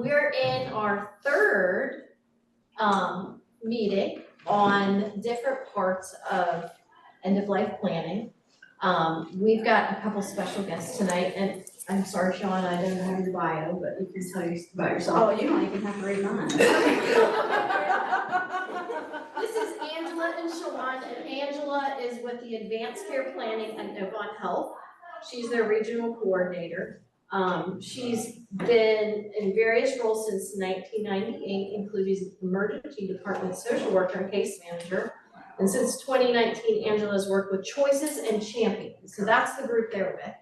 We're in our third meeting on different parts of end-of-life planning. We've got a couple special guests tonight, and I'm sorry, Sean, I don't have your bio, but you can tell you about yourself. Oh, you don't even have to read mine. This is Angela and Sean, and Angela is with the Advanced Care Planning at Novant Health. She's their regional coordinator. She's been in various roles since 1998, including emergency department social worker and case manager. And since 2019, Angela's worked with Choices and Champions. So that's the group they're with.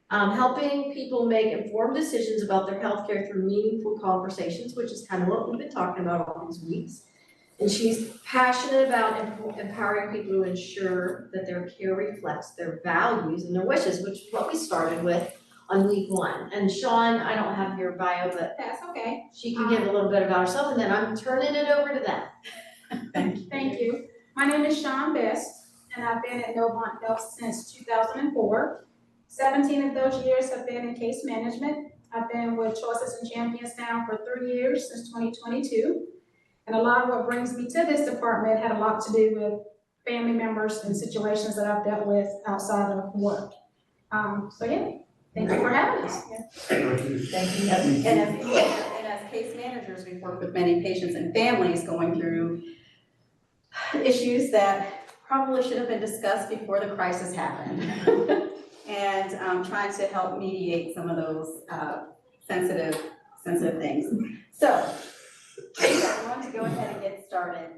Helping people make informed decisions about their healthcare through meaningful conversations, which is kind of what we've been talking about all these weeks. And she's passionate about empowering people to ensure that their care reflects their values and their wishes, which is what we started with on week 1. And Sean, I don't have your bio, but That's okay. she can give a little bit about herself, and then I'm turning it over to them. Thank you. Thank you. My name is Sean Best, and I've been at Novant Health since 2004. 17 of those years have been in case management. I've been with Choices and Champions now for 3 years, since 2022. And a lot of what brings me to this department had a lot to do with family members and situations that I've dealt with outside of work. So yeah, thank you for having us. Yeah. Thank you. And as case managers, we've worked with many patients and families going through issues that probably should have been discussed before the crisis happened. And trying to help mediate some of those sensitive things. So, I want to go ahead and get started.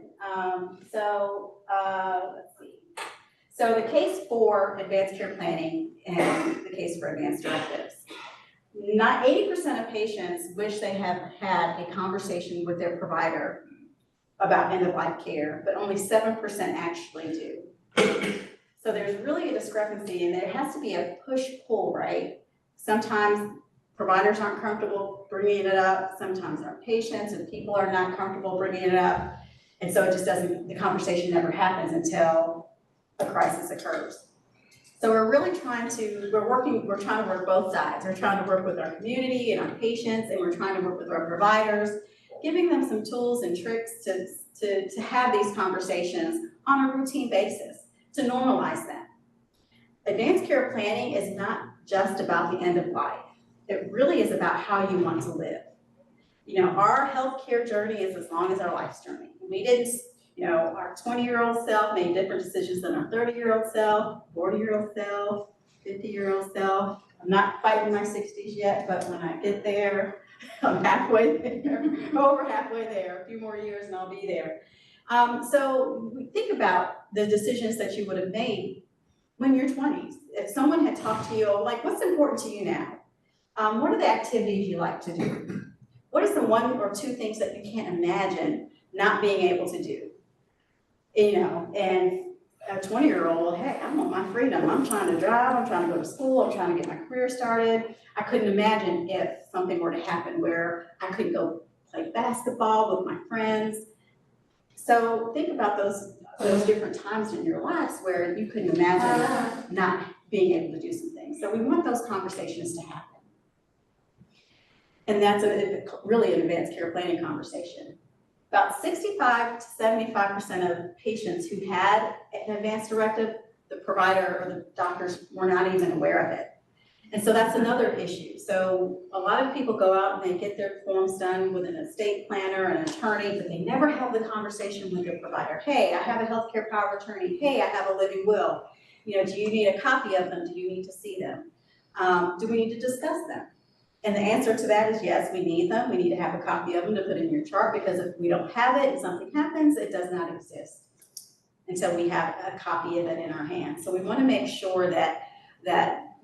Let's see. So the case for advanced care planning and the case for advanced directives. Not 80% of patients wish they have had a conversation with their provider about end-of-life care, but only 7% actually do. So there's really a discrepancy, and there has to be a push-pull, right? Sometimes providers aren't comfortable bringing it up. Sometimes our patients and people are not comfortable bringing it up. And so it just doesn't, the conversation never happens until a crisis occurs. So we're really trying to work both sides. We're trying to work with our community and our patients, and we're trying to work with our providers, giving them some tools and tricks to have these conversations on a routine basis, to normalize them. Advanced care planning is not just about the end of life. It really is about how you want to live. You know, our healthcare journey is as long as our life's journey. We didn't, you know, our 20-year-old self made different decisions than our 30-year-old self, 40-year-old self, 50-year-old self. I'm not quite in my 60s yet, but when I get there, I'm halfway there, over halfway there, a few more years and I'll be there. So we think about the decisions that you would have made when you're 20s. If someone had talked to you, like, what's important to you now? What are the activities you like to do? What is the 1 or 2 things that you can't imagine not being able to do? You know, and a 20-year-old, hey, I want my freedom. I'm trying to drive, I'm trying to go to school, I'm trying to get my career started. I couldn't imagine if something were to happen where I couldn't go play basketball with my friends. So think about those different times in your lives where you couldn't imagine not being able to do some things. So we want those conversations to happen. And that's really an advanced care planning conversation. About 65 to 75% of patients who had an advanced directive, the provider or the doctors were not even aware of it. And so that's another issue. So a lot of people go out and they get their forms done with an estate planner and an attorney, but they never have the conversation with their provider. Hey, I have a healthcare power of attorney. Hey, I have a living will. You know, do you need a copy of them? Do you need to see them? Do we need to discuss them? And the answer to that is yes, we need them. We need to have a copy of them to put in your chart, because if we don't have it and something happens, it does not exist until we have a copy of it in our hands. So we want to make sure that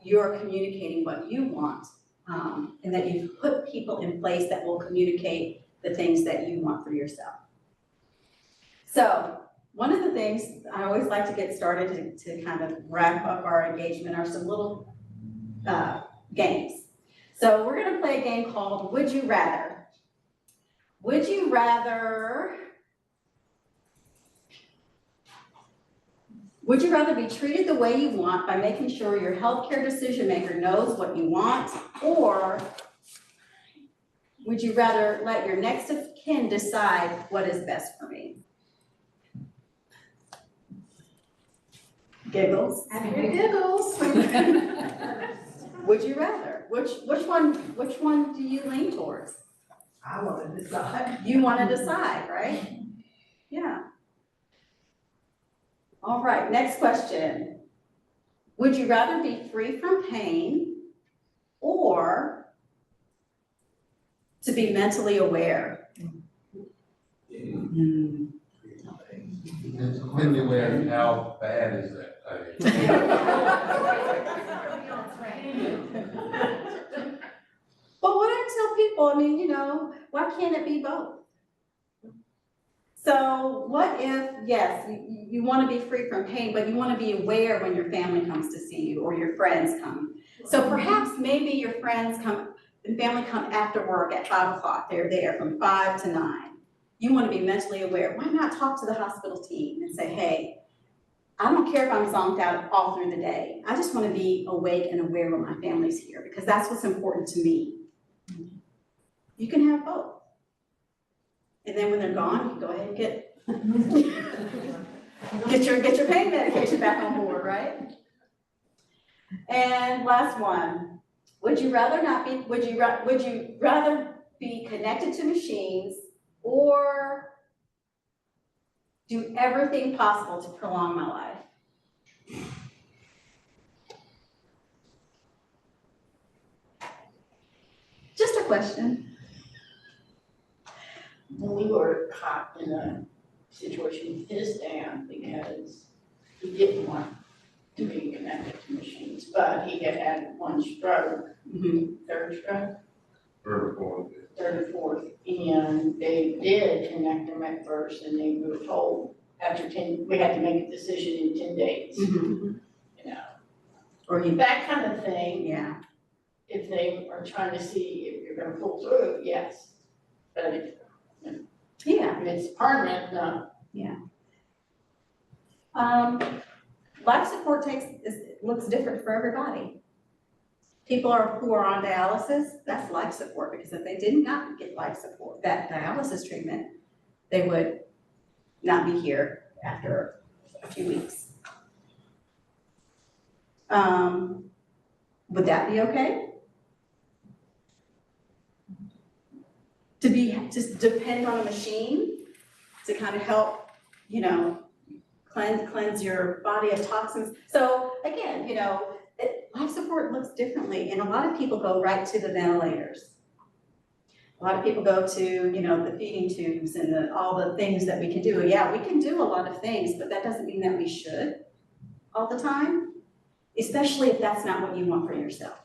you're communicating what you want, and that you've put people in place that will communicate the things that you want for yourself. So one of the things I always like to get started to kind of wrap up our engagement are some little games. So we're going to play a game called Would You Rather. Would you rather be treated the way you want by making sure your healthcare decision maker knows what you want, or would you rather let your next of kin decide what is best for me? Giggles. I hear giggles. Would you rather? Which one do you lean towards? I want to decide. You want to decide, right? Yeah. All right, next question. Would you rather be free from pain or to be mentally aware? Mentally aware, how bad is that pain? But what I tell people, I mean, why can't it be both? So what if, yes, you want to be free from pain, but you want to be aware when your family comes to see you or your friends come. So perhaps maybe your friends come, and family come after work at 5 o'clock. They're there from 5 to 9. You want to be mentally aware. Why not talk to the hospital team and say, hey, I don't care if I'm zonked out all through the day. I just want to be awake and aware when my family's here because that's what's important to me. You can have both. And then when they're gone, you can go ahead and get your pain medication back on board, right? And last one, would you rather be connected to machines or do everything possible to prolong my life? Just a question. When we were caught in a situation with his dad because he didn't want to be connected to machines, but he had one stroke, third stroke, third or fourth, and they did connect him at first, and they were told after 10, we had to make a decision in 10 days, Or you, that kind of thing. yeah. If they are trying to see if you're gonna pull through, yes, but if it's permanent, no. Life support looks different for everybody. People who are on dialysis, that's life support, because if they did not get life support, that dialysis treatment, they would not be here after a few weeks. Would that be okay? To just depend on a machine to kind of help, cleanse your body of toxins. So again, life support looks differently, and a lot of people go right to the ventilators. A lot of people go to, the feeding tubes and all the things that we can do. Yeah, we can do a lot of things, but that doesn't mean that we should all the time, especially if that's not what you want for yourself.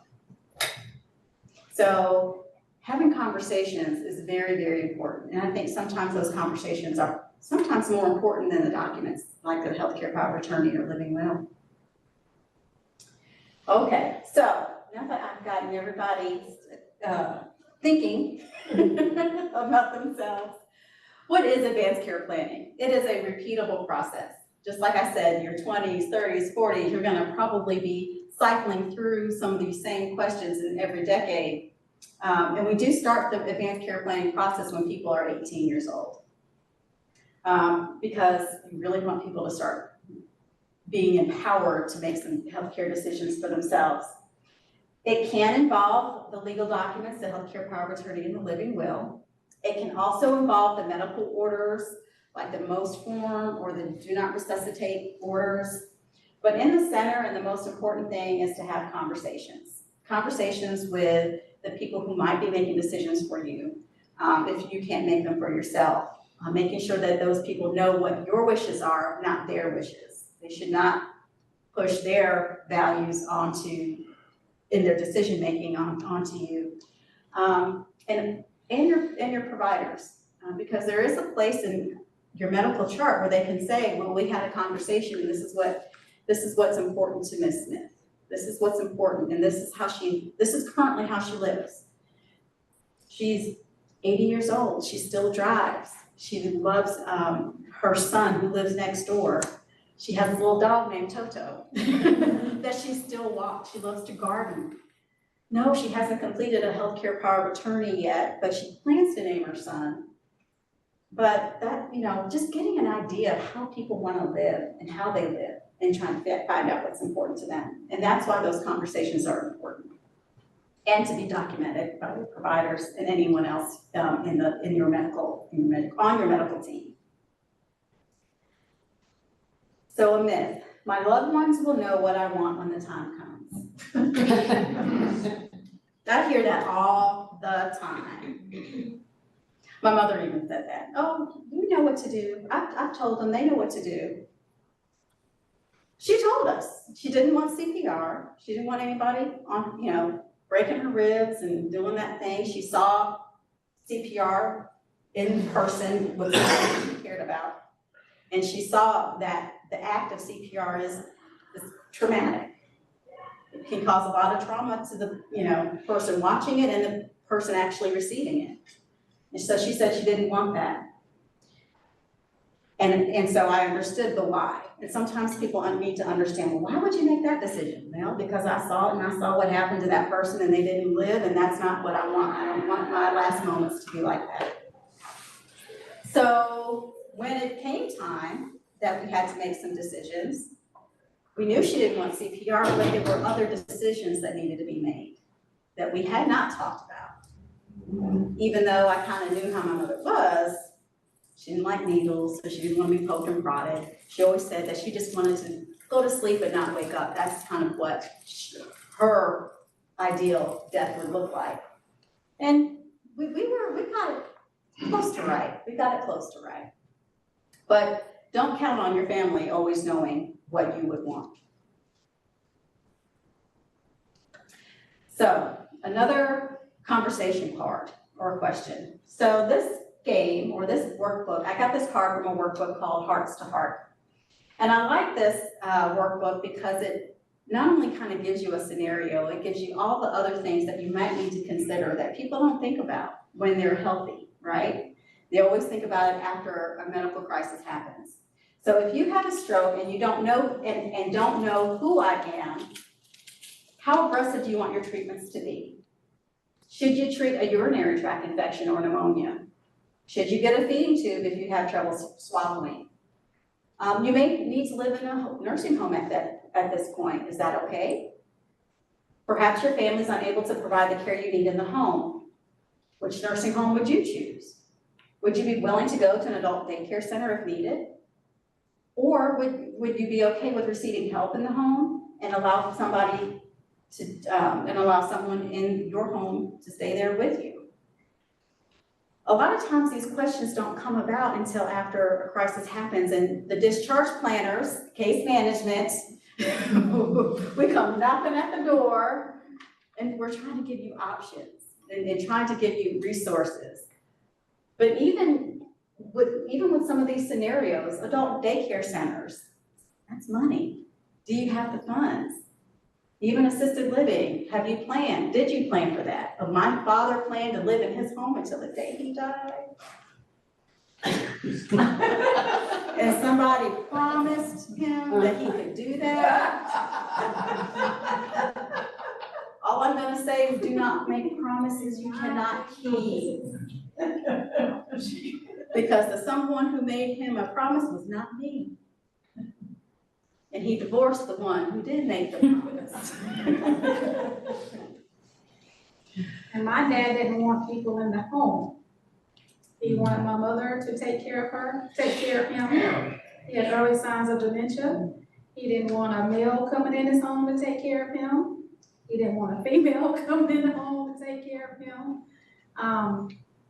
So having conversations is very, very important. And I think sometimes those conversations are sometimes more important than the documents, like the healthcare power of attorney or living will. Okay, so now that I've gotten everybody thinking about themselves, what is advanced care planning? It is a repeatable process. Just like I said, your 20s, 30s, 40s, you're gonna probably be cycling through some of these same questions in every decade. And we do start the advanced care planning process when people are 18 years old. Because we really want people to start being empowered to make some healthcare decisions for themselves. It can involve the legal documents, the healthcare power of attorney and the living will. It can also involve the medical orders, like the MOST form or the do not resuscitate orders. But in the center, and the most important thing is to have conversations. Conversations with the people who might be making decisions for you, if you can't make them for yourself. Making sure that those people know what your wishes are, not their wishes. They should not push their values in their decision making onto you, and your providers, because there is a place in your medical chart where they can say, well, we had a conversation, and this is what's important to Ms. Smith. This is what's important, and this is currently how she lives. She's 80 years old. She still drives. She loves her son who lives next door. She has a little dog named Toto that she still walks. She loves to garden. No, she hasn't completed a healthcare power of attorney yet, but she plans to name her son. But that, just getting an idea of how people want to live and how they live and trying to find out what's important to them. And that's why those conversations are important. And to be documented by the providers and anyone else on your medical team. So a myth, my loved ones will know what I want when the time comes. I hear that all the time. My mother even said that. Oh, you know what to do. I've told them, they know what to do. She told us she didn't want CPR. She didn't want anybody on, breaking her ribs and doing that thing. She saw CPR in person with something she cared about. And she saw that the act of CPR is traumatic. It can cause a lot of trauma to the person watching it and the person actually receiving it. And so she said she didn't want that. And so I understood the why. And sometimes people need to understand, well, why would you make that decision? Well, because I saw it and I saw what happened to that person and they didn't live, and that's not what I want. I don't want my last moments to be like that. So when it came time that we had to make some decisions, we knew she didn't want CPR, but there were other decisions that needed to be made that we had not talked about. Even though I kind of knew how my mother was, she didn't like needles, so she didn't want to be poked and prodded. She always said that she just wanted to go to sleep and not wake up. That's kind of what her ideal death would look like. And we got it close to right. We got it close to right. But don't count on your family always knowing what you would want. So another conversation card or question. So this game or this workbook, I got this card from a workbook called Hearts to Heart. And I like this workbook because it not only kind of gives you a scenario, it gives you all the other things that you might need to consider that people don't think about when they're healthy, right? They always think about it after a medical crisis happens. So if you have a stroke and you don't know and don't know who I am, how aggressive do you want your treatments to be? Should you treat a urinary tract infection or pneumonia? Should you get a feeding tube if you have trouble swallowing? You may need to live in a nursing home at this point. Is that okay? Perhaps your family's unable to provide the care you need in the home. Which nursing home would you choose? Would you be willing to go to an adult daycare center if needed? Or would you be okay with receiving help in the home and allow somebody to allow someone in your home to stay there with you? A lot of times these questions don't come about until after a crisis happens, and the discharge planners, case management, we come knocking at the door and we're trying to give you options and trying to give you resources. But even with some of these scenarios, adult daycare centers, that's money. Do you have the funds? Even assisted living, have you planned? Did you plan for that? My father planned to live in his home until the day he died. And somebody promised him that he could do that. All I'm gonna say is do not make promises you cannot keep. Because the someone who made him a promise was not me. And he divorced the one who did make the promise. And my dad didn't want people in the home. He wanted my mother to take care of him. He had early signs of dementia. He didn't want a male coming in his home to take care of him. He didn't want a female coming in the home to take care of him.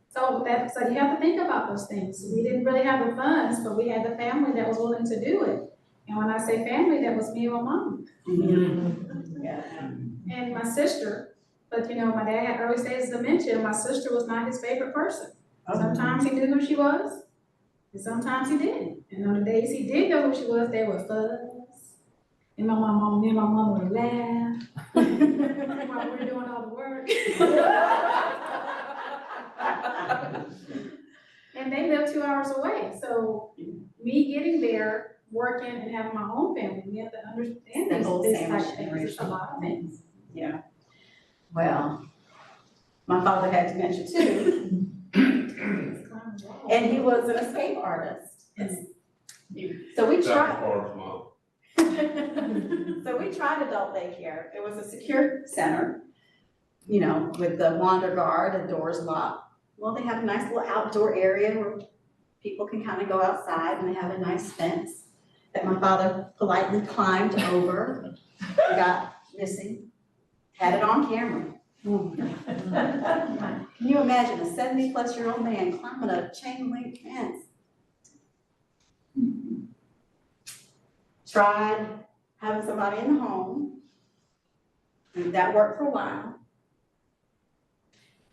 So you have to think about those things. We didn't really have the funds, but we had the family that was willing to do it. And when I say family, that was me and my mom. Mm-hmm. Yeah. And my sister. But my dad had early stages of dementia. My sister was not his favorite person. Sometimes he knew who she was, and sometimes he didn't. And on the days he did know who she was, they would fuss. And me and my mom would laugh while we were doing all the work. And they lived 2 hours away. So me getting there, working, and having my own family, we have to understand The whole this sandwich type of things. It's a lot of things. Yeah. Well, my father had dementia too, and he was an escape artist. So we tried. Dr. Parks' mom. So we tried adult daycare. It was a secure center, you know, with the wander guard and doors locked. Well, they have a nice little outdoor area where people can kind of go outside, and they have a nice fence that my father politely climbed over, got missing, had it on camera. Can you imagine a 70-plus-year-old man climbing a chain link fence? Tried having somebody in the home, and that worked for a while.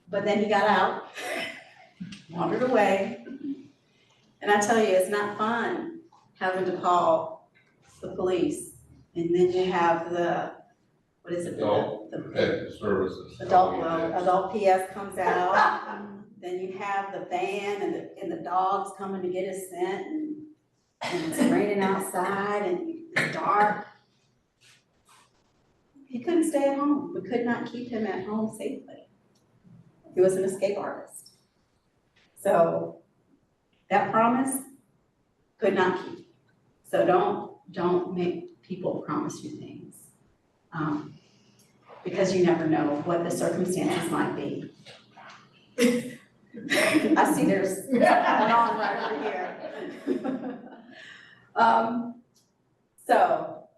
But then he got out, wandered away, and I tell you, it's not fun having to call the police, and then you have the, what is it? Adult The Protective Services. adult PS comes out, then you have the van and the dogs coming to get his scent, and it's raining outside and it's dark. He couldn't stay at home. We could not keep him at home safely. He was an escape artist. So that promise could not keep. So don't make people promise you things. Because you never know what the circumstances might be. I see there's something on right over here. So,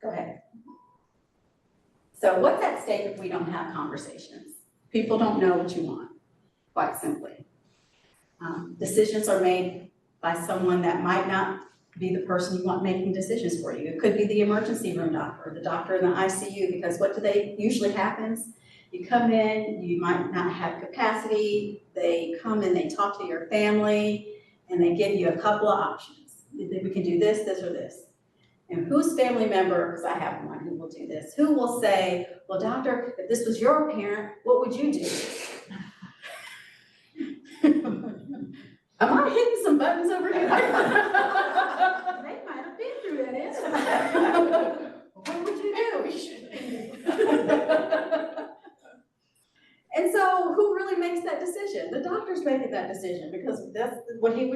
go ahead. So what's at stake if we don't have conversations? People don't know what you want, quite simply. Decisions are made by someone that might not be the person you want making decisions for you. It could be the emergency room doctor, the doctor in the ICU, because what usually happens? You come in, you might not have capacity, they come and they talk to your family, and they give you a couple of options. We can do this, this, or this. And whose family member, because I have one who will do this, who will say, well, doctor, if this was your parent, what would you do? Am I hitting some buttons over here? They might have been through that, answer. What would you do? And so who really makes that decision? The doctor's making that decision because that's what he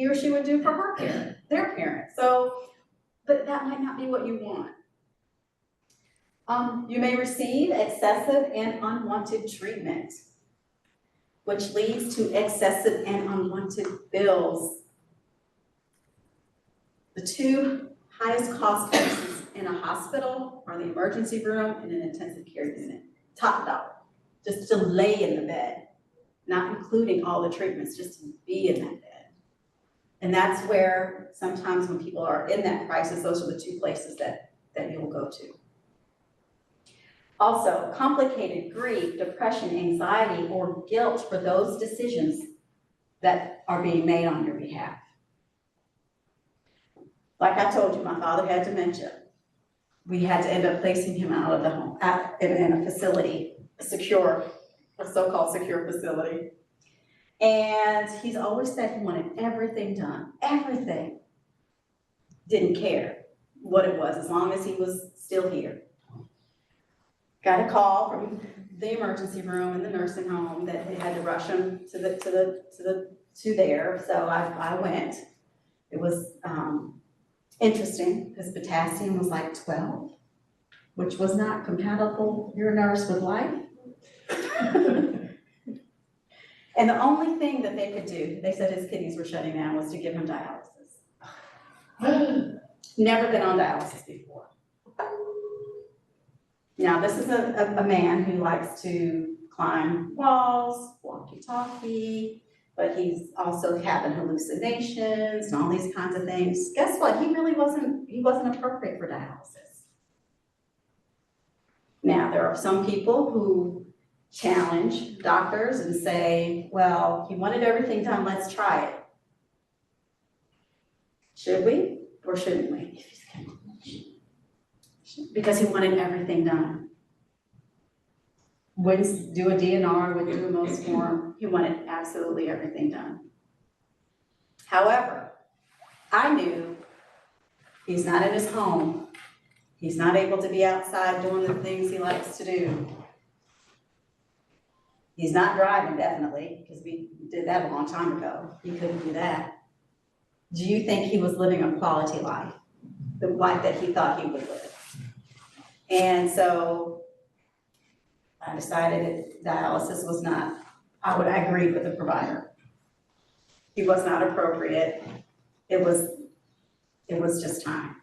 or she would do for her parent, their parent. So, but that might not be what you want. You may receive excessive and unwanted treatment, which leads to excessive and unwanted bills. The two highest cost places in a hospital are the emergency room and an intensive care unit. Top dollar, just to lay in the bed, not including all the treatments, just to be in that bed. And that's where sometimes when people are in that crisis, those are the two places that you'll go to. Also, complicated grief, depression, anxiety, or guilt for those decisions that are being made on your behalf. Like I told you, my father had dementia. We had to end up placing him out of the home, in a facility, a so-called secure facility. And he's always said he wanted everything done, everything. Didn't care what it was, as long as he was still here. Got a call from the emergency room in the nursing home that they had to rush him to there, so I went. It was interesting because potassium was like 12, which was not compatible, your nurse, with life. And the only thing that they could do, they said his kidneys were shutting down, was to give him dialysis. Never been on dialysis before. Now, this is a man who likes to climb walls, walkie-talkie, but he's also having hallucinations and all these kinds of things. Guess what? He wasn't appropriate for dialysis. Now, there are some people who challenge doctors and say, well, he wanted everything done, let's try it. Should we or shouldn't we? Because he wanted everything done. Wouldn't do a DNR, wouldn't do a most form. He wanted absolutely everything done. However, I knew he's not in his home. He's not able to be outside doing the things he likes to do. He's not driving definitely, because we did that a long time ago. He couldn't do that. Do you think he was living a quality life? The life that he thought he would live? And so I decided that dialysis was not, I agreed with the provider. He was not appropriate. It was just time.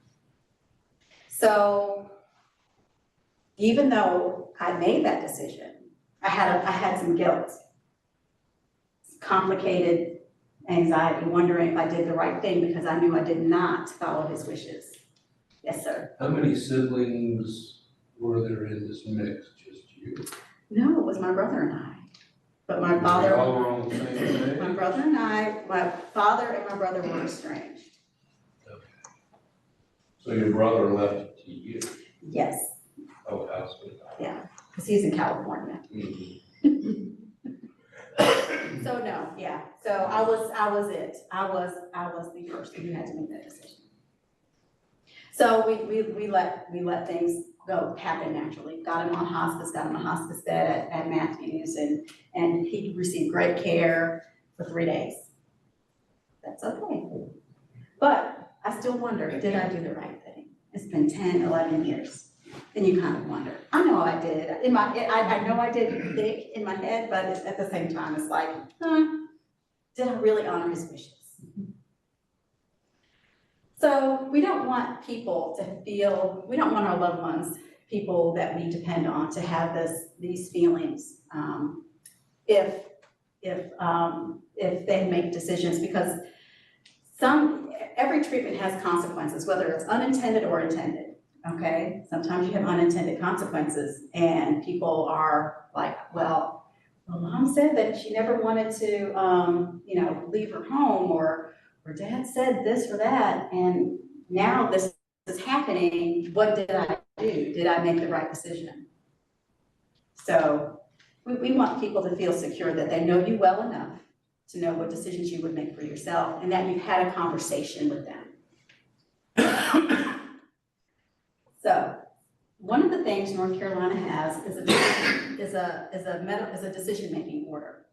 So even though I made that decision, I had some guilt, complicated anxiety, wondering if I did the right thing because I knew I did not follow his wishes. Yes, sir. How many siblings were there in this mix? Just you? No, it was my brother and I. But my They father, all were on the same page? my brother and I, my father and my brother were estranged. So your brother left it to you? Yes, Oh, house with because he's in California. Mhm. So no, yeah. So I was it. I was the person who had to make that decision. So we let things happen naturally. Got him on hospice, got him on a hospice bed at Matthews, and he received great care for 3 days. That's okay. But I still wonder, did I do the right thing? It's been 10, 11 years. And you kind of wonder. I know I did. I know I did think in my head, but at the same time, it's like, did I really honor his wishes? So we don't want people to feel, we don't want our loved ones, people that we depend on, to have these feelings if they make decisions, because every treatment has consequences, whether it's unintended or intended. Okay, sometimes you have unintended consequences, and people are like, well, mom said that she never wanted to, leave her home, or dad said this or that, and now this is happening. What did I do? Did I make the right decision? So we want people to feel secure that they know you well enough to know what decisions you would make for yourself, and that you've had a conversation with them. So, one of the things North Carolina has is a decision-making order.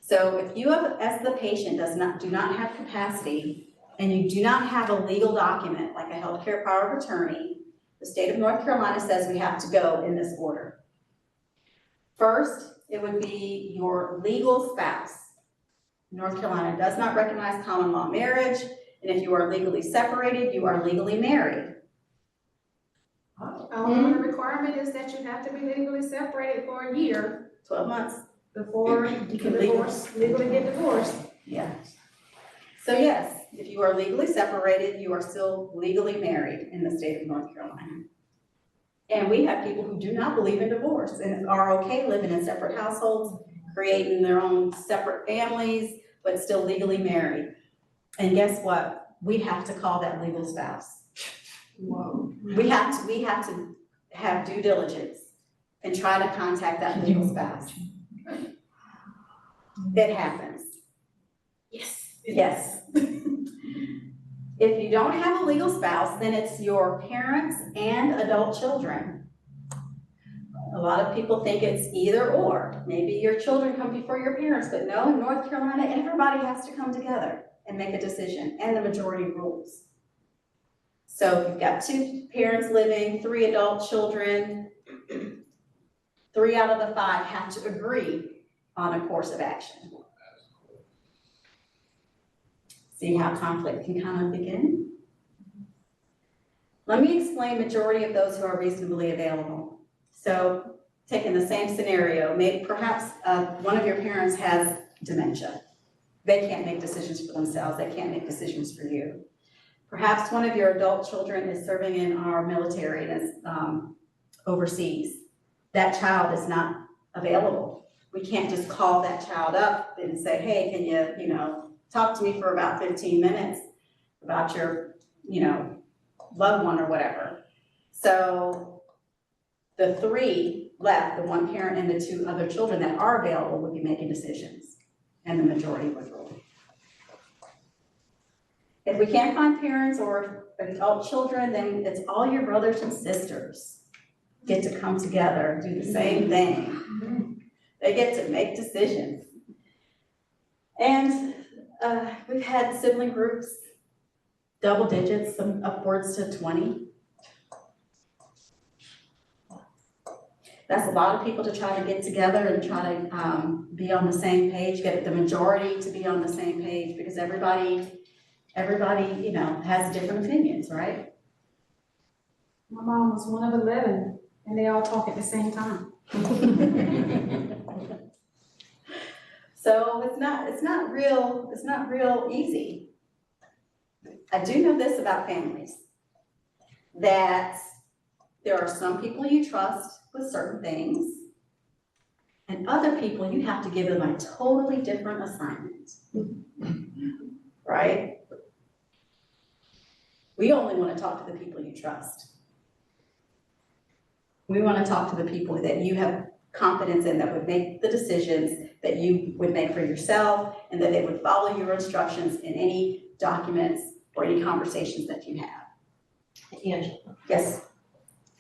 So if you as the patient do not have capacity, and you do not have a legal document like a healthcare power of attorney, the state of North Carolina says we have to go in this order. First, it would be your legal spouse. North Carolina does not recognize common law marriage, and if you are legally separated, you are legally married. The requirement is that you have to be legally separated for a year 12 months. before you can legally get divorced. Yeah. So yes, if you are legally separated, you are still legally married in the state of North Carolina. And we have people who do not believe in divorce and are okay living in separate households, creating their own separate families, but still legally married. And guess what? We have to call that legal spouse. Whoa. We have to have due diligence and try to contact that legal spouse. It happens. Yes. Yes. If you don't have a legal spouse, then it's your parents and adult children. A lot of people think it's either or. Maybe your children come before your parents, but no, in North Carolina, everybody has to come together and make a decision, and the majority rules. So if you've got 2 parents living, 3 adult children, 3 out of the 5 have to agree on a course of action. See how conflict can kind of begin? Let me explain majority of those who are reasonably available. So taking the same scenario, maybe perhaps one of your parents has dementia. They can't make decisions for themselves. They can't make decisions for you. Perhaps one of your adult children is serving in our military and is overseas. That child is not available. We can't just call that child up and say, hey, can you, talk to me for about 15 minutes about your, loved one or whatever. So the 3 left, the 1 parent and the 2 other children that are available would be making decisions, and the majority would rule. If we can't find parents or adult children, then it's all your brothers and sisters get to come together, do the same thing. They get to make decisions. And we've had sibling groups, double digits, some upwards to 20. That's a lot of people to try to get together and try to be on the same page, get the majority to be on the same page, because everybody, you know, has different opinions, right? My mom was one of 11, and they all talk at the same time. So it's not real easy. I do know this about families, that there are some people you trust with certain things, and other people you have to give them a totally different assignment, right? We only want to talk to the people you trust. We want to talk to the people that you have confidence in, that would make the decisions that you would make for yourself, and that they would follow your instructions in any documents or any conversations that you have. Angela, Yes?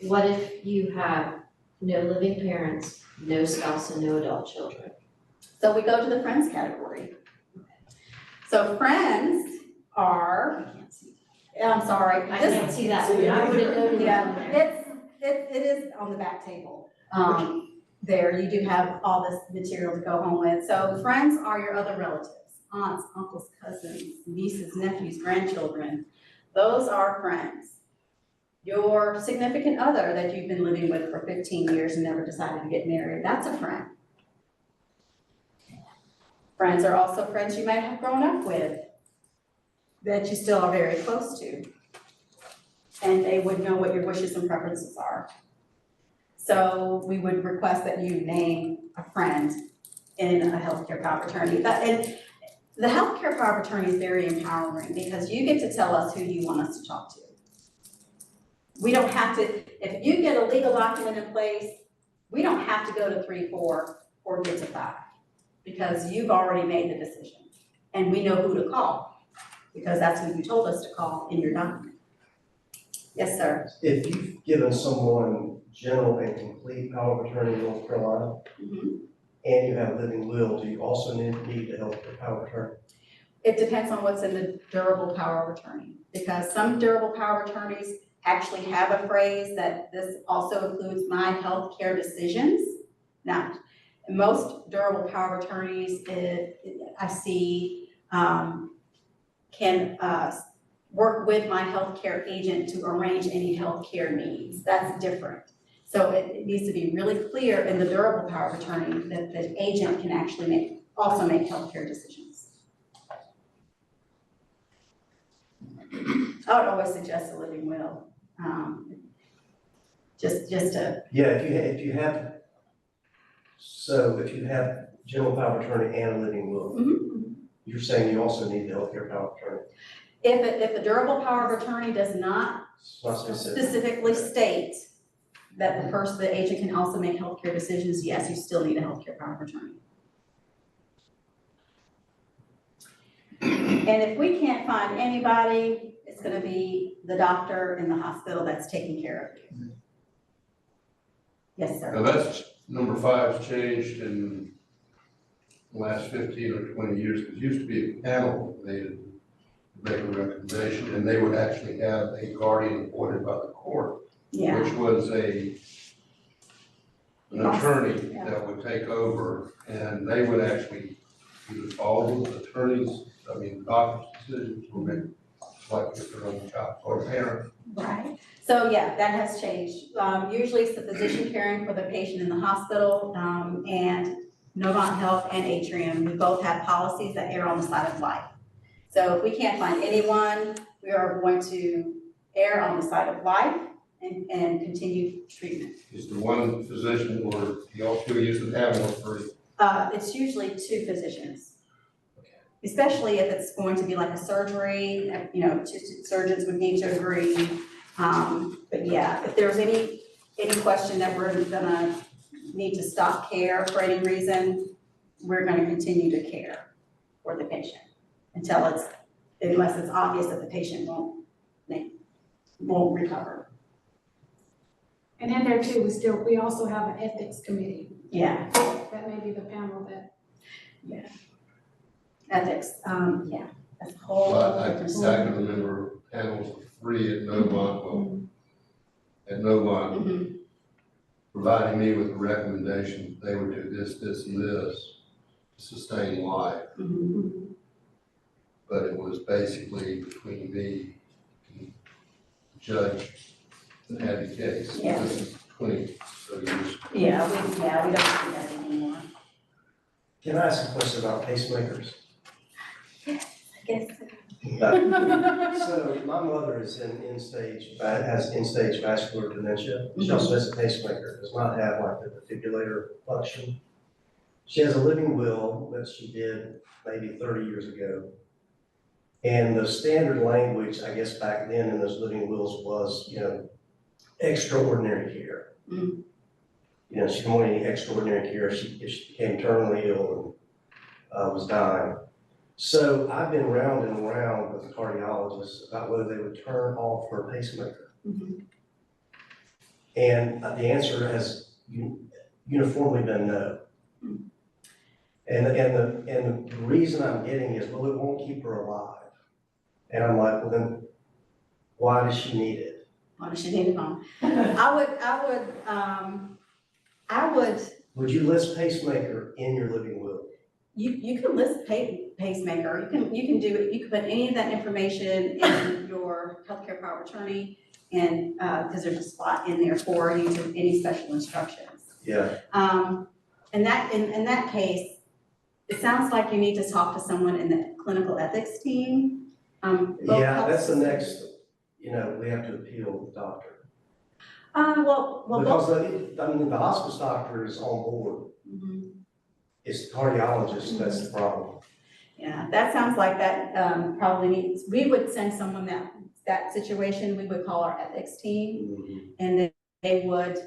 what if you have no living parents, no spouse, and no adult children? So we go to the friends category. So friends are, I'm sorry. I this- can't see that, I would have known Yeah, that. it is on the back table. There, you do have all this material to go home with. So friends are your other relatives, aunts, uncles, cousins, nieces, nephews, grandchildren. Those are friends. Your significant other that you've been living with for 15 years and never decided to get married, that's a friend. Friends are also friends you might have grown up with that you still are very close to. And they would know what your wishes and preferences are. So we would request that you name a friend in a healthcare power of attorney. And the healthcare power of attorney is very empowering, because you get to tell us who you want us to talk to. We don't have to, if you get a legal document in place, we don't have to go to 3, 4, or get to 5, because you've already made the decision. And we know who to call, because that's who you told us to call in your document. Yes, sir. If you've given someone general and complete power of attorney in North Carolina, Mhm. and you have a living will, do you also need a healthcare power of attorney? It depends on what's in the durable power of attorney, because some durable power of attorneys actually have a phrase that this also includes my healthcare decisions. Now, most durable power of attorneys, I see, can work with my healthcare agent to arrange any healthcare needs. That's different. So it needs to be really clear in the durable power of attorney that the agent can actually also make healthcare decisions. I would always suggest a living will. Just to, Yeah, if you have general power of attorney and a living will, you're saying you also need the healthcare power of attorney. if the durable power of attorney does not It's not specific. specifically state that the agent can also make healthcare decisions, yes, you still need a healthcare power of attorney. And if we can't find anybody, it's gonna be the doctor in the hospital that's taking care of you. Yes, sir. Now that's, number 5's changed in the last 15 or 20 years. It used to be a panel, they would make a recommendation, and they would actually have a guardian appointed by the court, Yeah, which was an attorney Yeah. that would take over, and they would actually either follow the attorney's, doctor's decisions, or make, like if their own child or parent. right. So yeah, that has changed. Usually it's the physician caring for the patient in the hospital, and Novant Health and Atrium, we both have policies that err on the side of life. So if we can't find anyone, we are going to err on the side of life and continue treatment. Is the one physician, or you also use the panel for? It's usually 2 physicians. Especially if it's going to be like a surgery, 2 surgeons would need to agree. But yeah, if there's any question that we're gonna need to stop care for any reason, we're gonna continue to care for the patient unless it's obvious that the patient won't recover. And in there too, we also have an ethics committee. Yeah, That may be the panel that. ethics, yeah, that's a whole Well, I different can story. remember panels of 3 at Novant, well, at Novant, Mhm. providing me with a recommendation, they would do this, this, and this to sustain life. Mhm. But it was basically between me and the judge that had the case. Yeah. This is 20 so years. Yeah, we don't do that anymore. Can I ask a question about pacemakers? I guess. So my mother is has end-stage vascular dementia. She also has a pacemaker, does not have like the defibrillator function. She has a living will that she did maybe 30 years ago. And the standard language, I guess back then in those living wills was, extraordinary care. Mm. She didn't want any extraordinary care if she became terminally ill and was dying. So I've been round and round with the cardiologists about whether they would turn off her pacemaker. Mhm. And the answer has uniformly been no. Mm. And the reason I'm getting is, well, it won't keep her alive. And I'm like, well, then why does she need it? Why does she need it on? I would, Would you list pacemaker in your living will? you can list pacemaker, you can do it, you can put any of that information in your healthcare power of attorney, and, because there's a spot in there for you to any special instructions. Yeah. In that case, it sounds like you need to talk to someone in the clinical ethics team. Yeah, that's the next, we have to appeal the doctor. Well, Because the hospice doctor is on board. Mhm. It's the cardiologist that's the problem. Yeah, that sounds like that, probably needs, we would send someone that situation, we would call our ethics team, and then they would,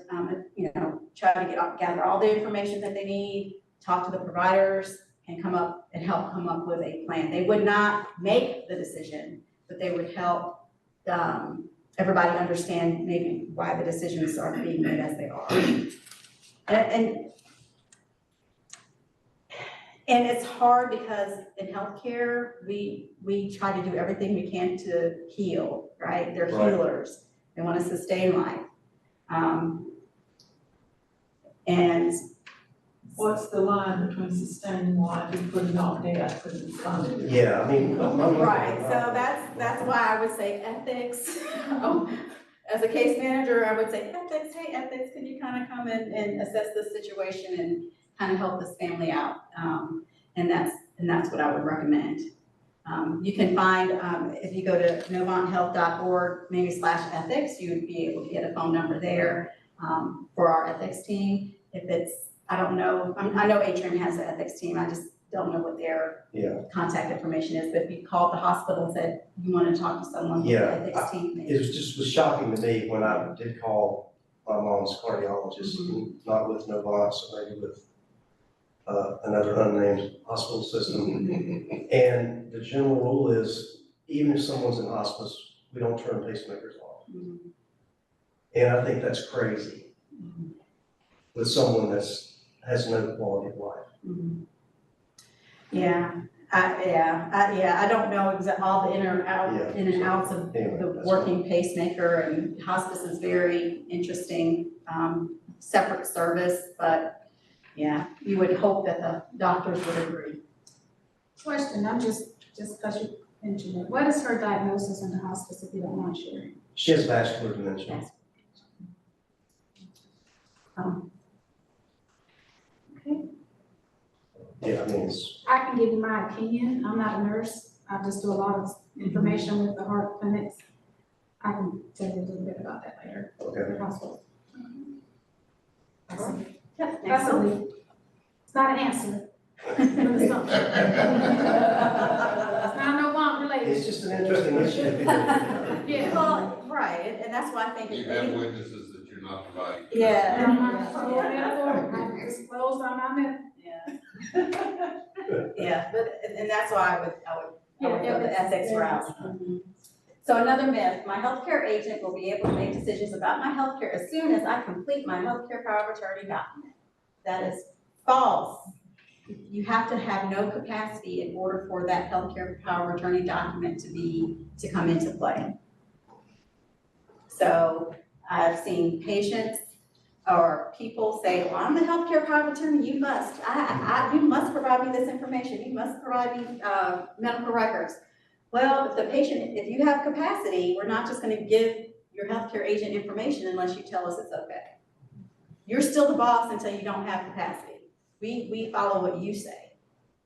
try to gather all the information that they need, talk to the providers, and help come up with a plan. They would not make the decision, but they would help, everybody understand maybe why the decisions are being made as they are. And it's hard because in healthcare, we try to do everything we can to heal, right? They're Right. healers. They want to sustain life. And What's the line between sustaining life and putting off death, because it's funded? Yeah, I mean. right, so that's why I would say ethics. As a case manager, I would say ethics, hey, ethics, can you kind of come in and assess this situation and kind of help this family out? And that's what I would recommend. You can find, if you go to novanthealth.org, /ethics, you would be able to get a phone number there for our ethics team. If it's, I don't know, I know Atrium has an ethics team, I just don't know what their contact information is, but if you called the hospital and said you want to talk to someone with the ethics team. It was shocking to me when I did call my mom's cardiologist, not with Novant, so maybe with another unnamed hospital system. And the general rule is, even if someone's in hospice, we don't turn pacemakers off. And I think that's crazy with someone has no quality of life. I don't know all the in and outs of Anyway, the that's working pacemaker, and hospice is very interesting, separate service, but yeah, you would hope that the doctors would agree. Question, I'm just because you mentioned it, what is her diagnosis in the hospice, if you don't mind sharing? She has vascular dementia. Yes. Yeah, I mean, it's, I can give you my opinion, I'm not a nurse, I just do a lot of information with the heart clinics. I can tell you a little bit about that later. okay. The hospital. Yep, That's a lead. It's not an answer. But it's not. It's not no want related. It's just an interesting issue. Yeah. Well, right, and that's why I think. You have witnesses that you're not providing. Yeah. I'm not so I disclosed on my method. Yeah, but, and that's why I would go the ethics route. So another myth, my healthcare agent will be able to make decisions about my healthcare as soon as I complete my healthcare power of attorney document. That is false. You have to have no capacity in order for that healthcare power of attorney document to come into play. So I've seen patients or people say, well, I'm the healthcare power of attorney, you must provide me this information, you must provide me medical records. Well, if you have capacity, we're not just gonna give your healthcare agent information unless you tell us it's okay. You're still the boss until you don't have capacity. We follow what you say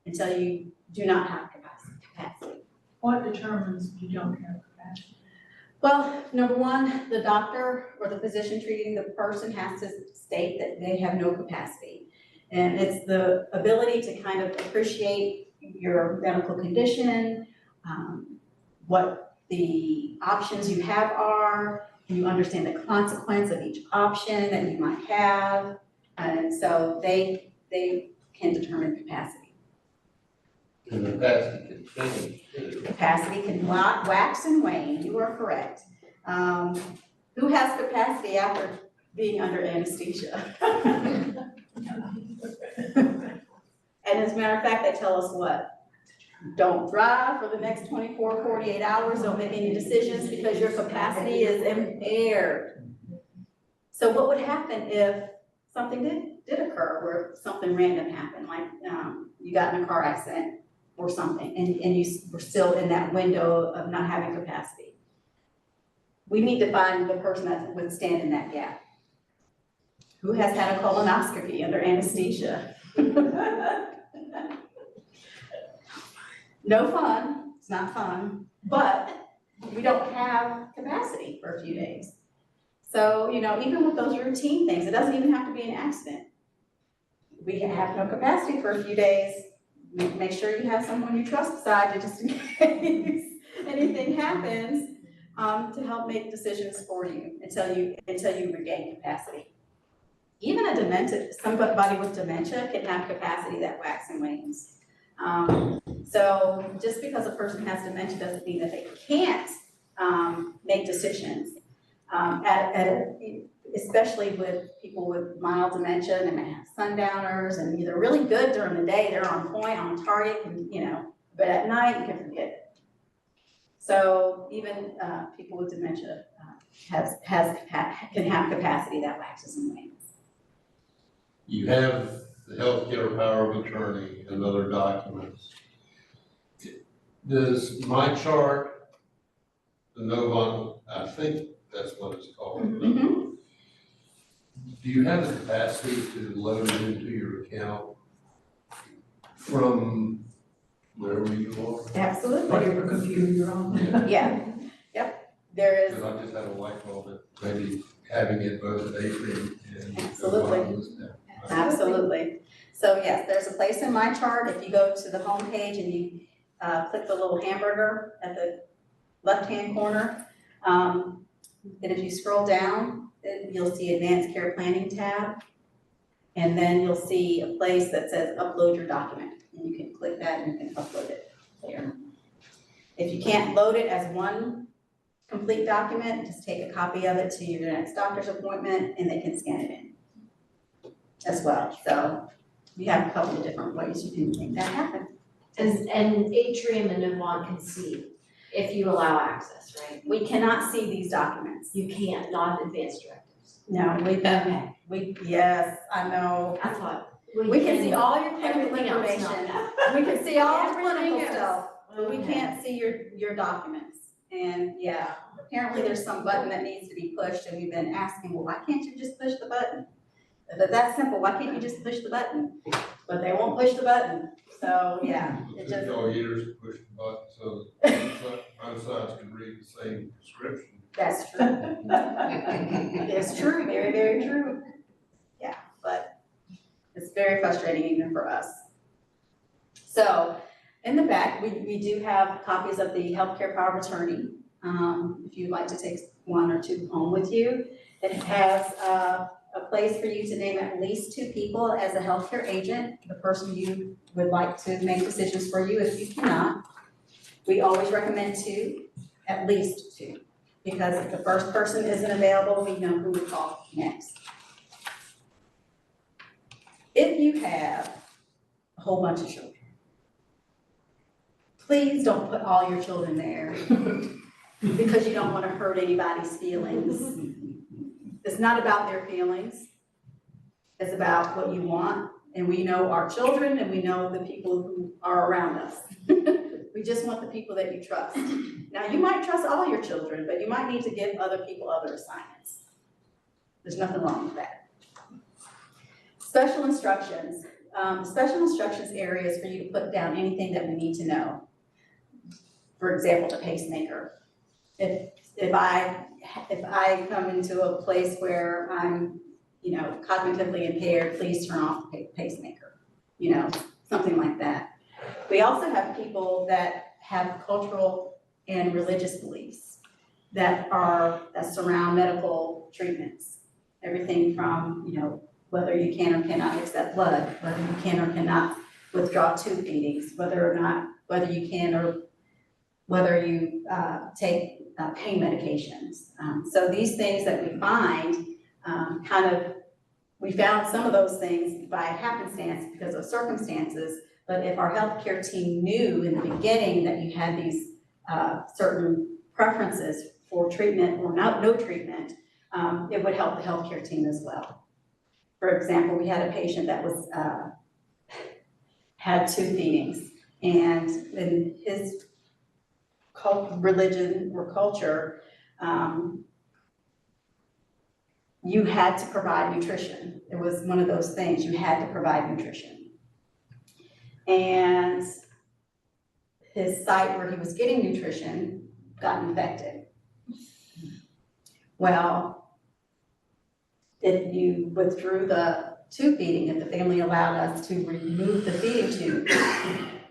until you do not have capacity. What determines you don't have capacity? Well, number one, the doctor or the physician treating the person has to state that they have no capacity. And it's the ability to kind of appreciate your medical condition, what the options you have are, and you understand the consequence of each option that you might have. And so they can determine capacity. And the capacity can change too. Capacity can wax and wane, you are correct. Who has capacity after being under anesthesia? And as a matter of fact, they tell us what? Don't drive for the next 24, 48 hours, don't make any decisions because your capacity is impaired. So what would happen if something did occur, where something random happened, like you got in a car accident or something, and you were still in that window of not having capacity? We need to find the person that would stand in that gap. Who has had a colonoscopy under anesthesia? No fun, it's not fun, but we don't have capacity for a few days. So, even with those routine things, it doesn't even have to be an accident. We have no capacity for a few days. Make sure you have someone you trust beside you just in case anything happens, to help make decisions for you until you regain capacity. Even somebody with dementia can have capacity that wax and wanes. So just because a person has dementia doesn't mean that they can't make decisions. Especially with people with mild dementia, and they may have sundowners, and they're really good during the day, they're on point, on target, and, but at night you can forget it. So even people with dementia can have capacity that waxes and wanes. You have the healthcare power of attorney and other documents. Does my chart, the Novant, I think that's what it's called. Mm-hmm. Do you have the capacity to load it into your account from wherever you are? Absolutely. Whatever computer you're on. Yeah. Yep. There is. Because I just had a light bulb that maybe having it both at Atrium and Absolutely. Novant was there. Absolutely. So yes, there's a place in my chart. If you go to the home page and you click the little hamburger at the left-hand corner, and if you scroll down, you'll see Advanced Care Planning tab. And then you'll see a place that says upload your document. And you can click that and you can upload it here. If you can't load it as one complete document, just take a copy of it to your next doctor's appointment and they can scan it in as well. So we have a couple of different ways you can make that happen. And Atrium and Novant can see if you allow access, right? We cannot see these documents. You can't, not advanced directives. No, yes, I know. That's what. We can see all your clinical Everything else, information. not. We can see all the Everything clinical else. stuff, but we Okay. can't see your documents. And yeah, apparently there's some button that needs to be pushed and we've been asking, well, why can't you just push the button? If that's simple, why can't you just push the button? But they won't push the button, so yeah. It It took just, y'all years to push the button so that both sides can read the same prescription. that's true. It's true, very, very true. Yeah, but it's very frustrating even for us. So in the back, we do have copies of the healthcare power of attorney. If you'd like to take one or two home with you. It has a place for you to name at least 2 people as a healthcare agent, the person you would like to make decisions for you if you cannot. We always recommend 2. at least 2. Because if the first person isn't available, we know who to call next. If you have a whole bunch of children, please don't put all your children there because you don't want to hurt anybody's feelings. It's not about their feelings. It's about what you want, and we know our children and we know the people who are around us. We just want the people that you trust. Now, you might trust all your children, but you might need to give other people other assignments. There's nothing wrong with that. Special instructions. Special instructions areas for you to put down anything that we need to know. For example, the pacemaker. If I come into a place where I'm, cognitively impaired, please turn off the pacemaker, something like that. We also have people that have cultural and religious beliefs that surround medical treatments. Everything from, whether you can or cannot accept blood, whether you can or cannot withdraw tube feedings, whether you can or whether you take pain medications. So these things that we find, we found some of those things by happenstance because of circumstances, but if our healthcare team knew in the beginning that you had these certain preferences for treatment or no treatment, it would help the healthcare team as well. For example, we had a patient that was had tube feedings, and in his religion or culture, you had to provide nutrition. It was one of those things, you had to provide nutrition. And his site where he was getting nutrition got infected. Well, if you withdrew the tube feeding, if the family allowed us to remove the feeding tube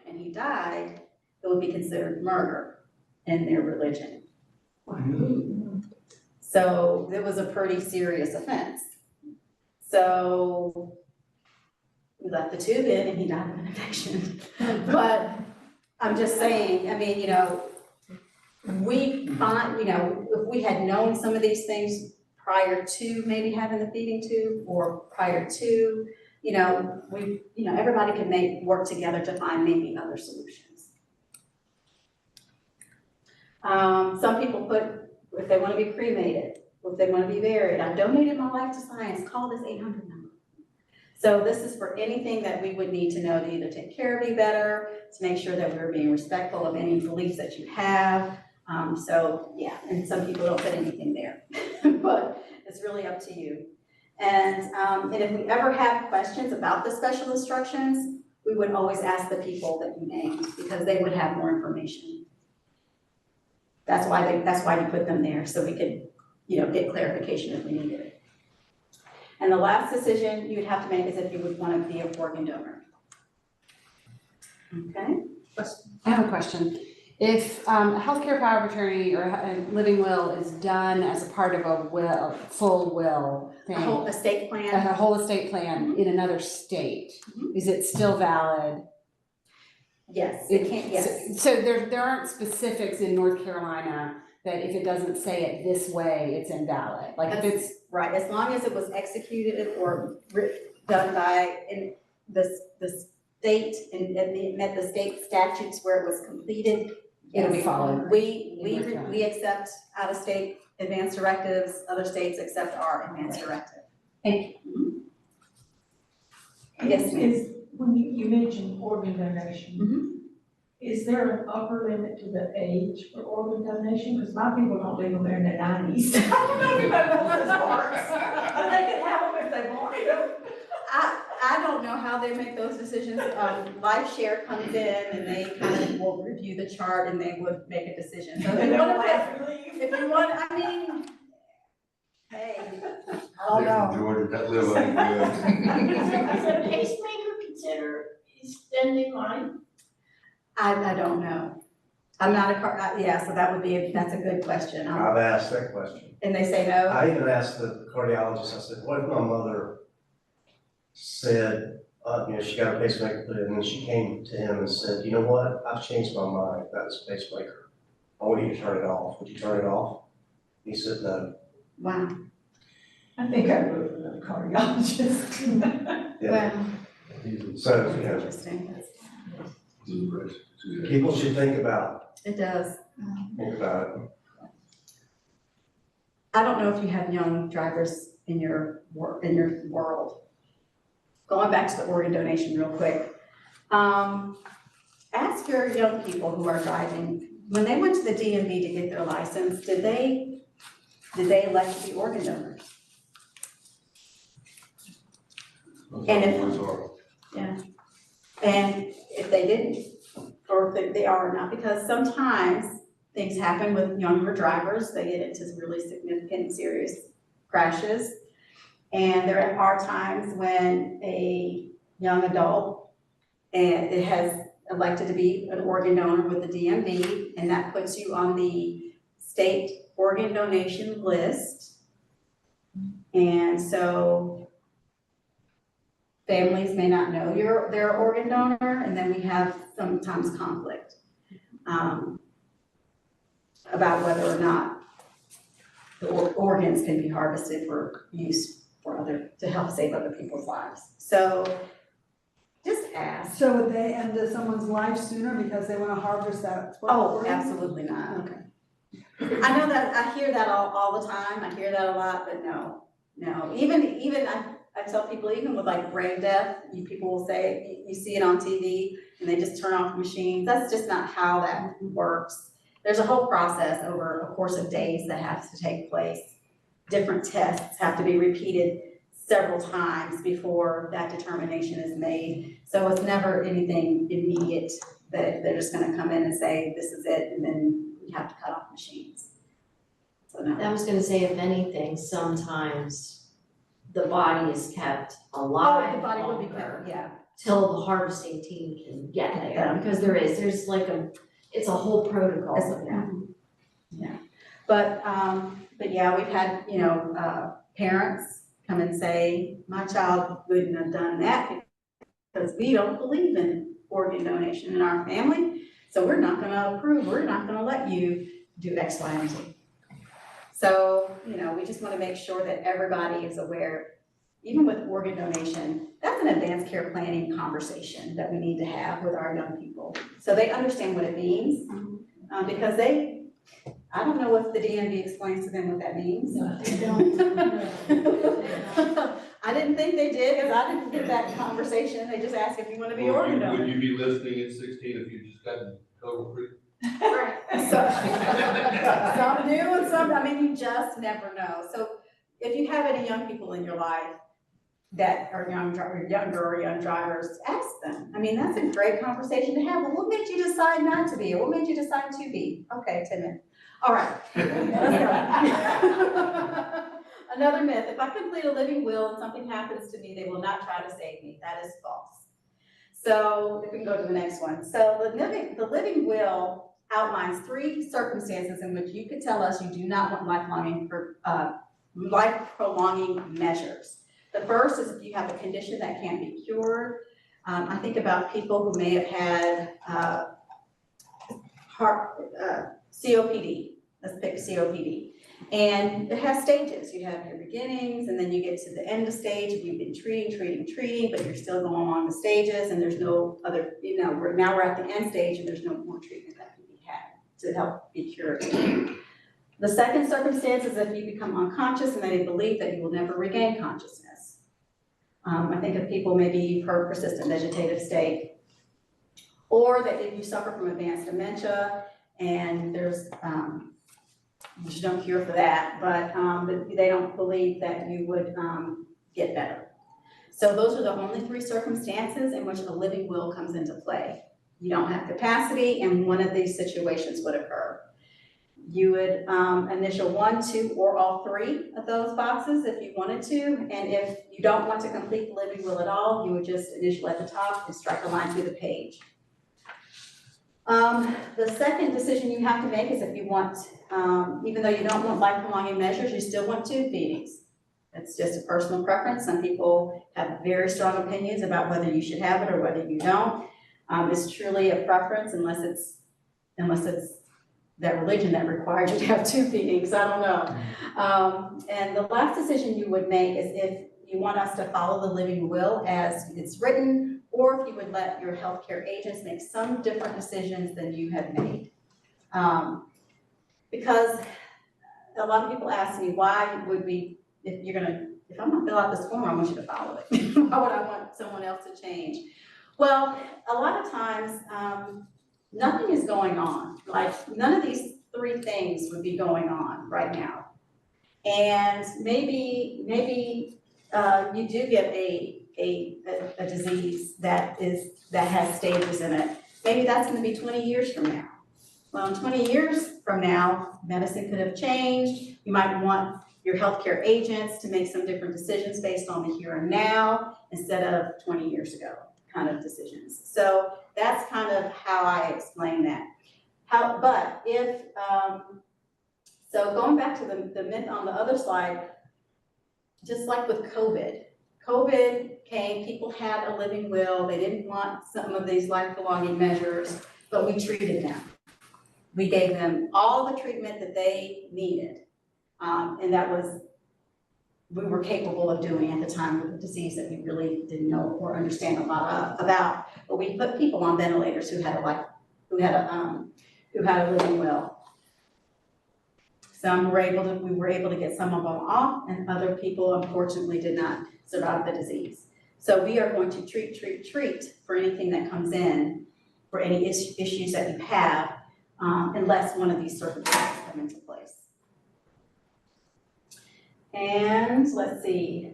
and he died, it would be considered murder in their religion. So it was a pretty serious offense. So we left the tube in and he died of an infection. But I'm just saying, we find, if we had known some of these things prior to maybe having the feeding tube or prior to, everybody can work together to find maybe other solutions. Some people put, if they want to be cremated, if they want to be buried, I donated my life to science, call this 800 number. So this is for anything that we would need to know to either take care of you better, to make sure that we're being respectful of any beliefs that you have. So yeah, and some people don't put anything there, but it's really up to you. And if we ever have questions about the special instructions, we would always ask the people that you named because they would have more information. That's why you put them there, so we could, get clarification if we needed it. And the last decision you would have to make is if you would want to be an organ donor. Okay? I have a question. If a healthcare power of attorney or a living will is done as a part of a full will thing, A whole estate plan. a whole estate plan in another state, is it still valid? Yes, it can, yes. So there aren't specifics in North Carolina that if it doesn't say it this way, it's invalid. Like if it's right, as long as it was executed or done by the state and met the state statutes where it was completed, it'll be followed. We accept out of state advanced directives. Other states accept our advanced directive. Thank you. Yes, ma'am. When you mentioned organ donation, is there an upper limit to the age for organ donation? Because my people don't leave them there in their 90s. I don't know if that goes as far but they can have them if they want them. I don't know how they make those decisions. Life Share comes in and they kind of will review the chart and they would make a decision. So if you want, hey, I don't know. Georgia, that live on good. Is a pacemaker considered extending life? I don't know. I'm not so that's a good question. I've asked that question. And they say no? I even asked the cardiologist, I said, what if my mother said, she got a pacemaker put in, and then she came to him and said, you know what, I've changed my mind about this pacemaker. I want you to turn it off. Would you turn it off? He said, no. Wow. I think I would have another cardiologist. Yeah. He's So, you know, Interesting. people should think about It does. it. I don't know if you have young drivers in your world. Going back to the organ donation real quick. Ask your young people who are driving, when they went to the DMV to get their license, did they elect to be organ donors? And if they didn't, or if they are or not, because sometimes things happen with younger drivers, they get into really significant, serious crashes. And there are times when a young adult and it has elected to be an organ donor with the DMV, and that puts you on the state organ donation list. And so families may not know they're an organ donor, and then we have sometimes conflict about whether or not the organs can be harvested for use to help save other people's lives. So just ask. So would they end someone's life sooner because they want to harvest that? Oh, absolutely not. Okay. I know that, I hear that all the time, I hear that a lot, but no. Even I tell people, even with like brain death, people will say, you see it on TV and they just turn off the machines. That's just not how that works. There's a whole process over a course of days that has to take place. Different tests have to be repeated several times before that determination is made. So it's never anything immediate that they're just gonna come in and say, this is it, and then you have to cut off machines. So no. I was gonna say, if anything, sometimes the body is kept alive The body would be longer kept, yeah. till the harvesting team can get there, because there's like it's a whole protocol for that. Yeah, but yeah, we've had, parents come and say, my child wouldn't have done that because we don't believe in organ donation in our family, so we're not gonna approve, we're not gonna let you do X, Y, and Z. So, we just wanna make sure that everybody is aware, even with organ donation, that's an advanced care planning conversation that we need to have with our young people. So they understand what it means, because I don't know if the DMV explains to them what that means. No, they don't. I didn't think they did, because I didn't get that conversation, they just asked if you want to be organ donor. Would you be listening at 16 if you just got total free? Right. Some do and some, you just never know. So if you have any young people in your life that are younger or young drivers, ask them. That's a great conversation to have. Well, what made you decide not to be, or what made you decide to be? Okay, 10 minutes. All right. Another myth, if I complete a living will and something happens to me, they will not try to save me. That is false. So if we can go to the next one. So the living will outlines 3 circumstances in which you could tell us you do not want life prolonging measures. The first is if you have a condition that can't be cured. I think about people who may have had COPD. Let's pick COPD. And it has stages. You have your beginnings, and then you get to the end of stage. You've been treating, but you're still going along the stages, and there's no other, now we're at the end stage, and there's no more treatment that can be had to help be cured. The second circumstance is if you become unconscious and they believe that you will never regain consciousness. I think of people, maybe you've heard persistent vegetative state, or that if you suffer from advanced dementia and there's there's no cure for that, but they don't believe that you would get better. So those are the only 3 circumstances in which a living will comes into play. You don't have capacity, and one of these situations would occur. You would initial 1, 2, or all 3 of those boxes if you wanted to, and if you don't want to complete the living will at all, you would just initial at the top and strike a line through the page. The second decision you have to make is if you want, even though you don't want life prolonging measures, you still want tube feedings. It's just a personal preference. Some people have very strong opinions about whether you should have it or whether you don't. It's truly a preference unless it's that religion that requires you to have 2 feedings, I don't know. And the last decision you would make is if you want us to follow the living will as it's written, or if you would let your healthcare agents make some different decisions than you have made. Because a lot of people ask me, why would we, if I'm gonna fill out this form, I want you to follow it. Why would I want someone else to change? Well, a lot of times, nothing is going on. Like, none of these 3 things would be going on right now. And maybe you do get a disease that has stages in it. Maybe that's gonna be 20 years from now. Well, in 20 years from now, medicine could have changed. You might want your healthcare agents to make some different decisions based on the here and now instead of 20 years ago kind of decisions. So that's kind of how I explain that. But if, so going back to the myth on the other slide, just like with COVID came, people had a living will, they didn't want some of these life belonging measures, but we treated them. We gave them all the treatment that they needed. And that was, we were capable of doing at the time with a disease that we really didn't know or understand a lot about. But we put people on ventilators who had a living will. We were able to get some of them off, and other people unfortunately did not survive the disease. So we are going to treat for anything that comes in, for any issues that you have, unless one of these circumstances come into place. And let's see,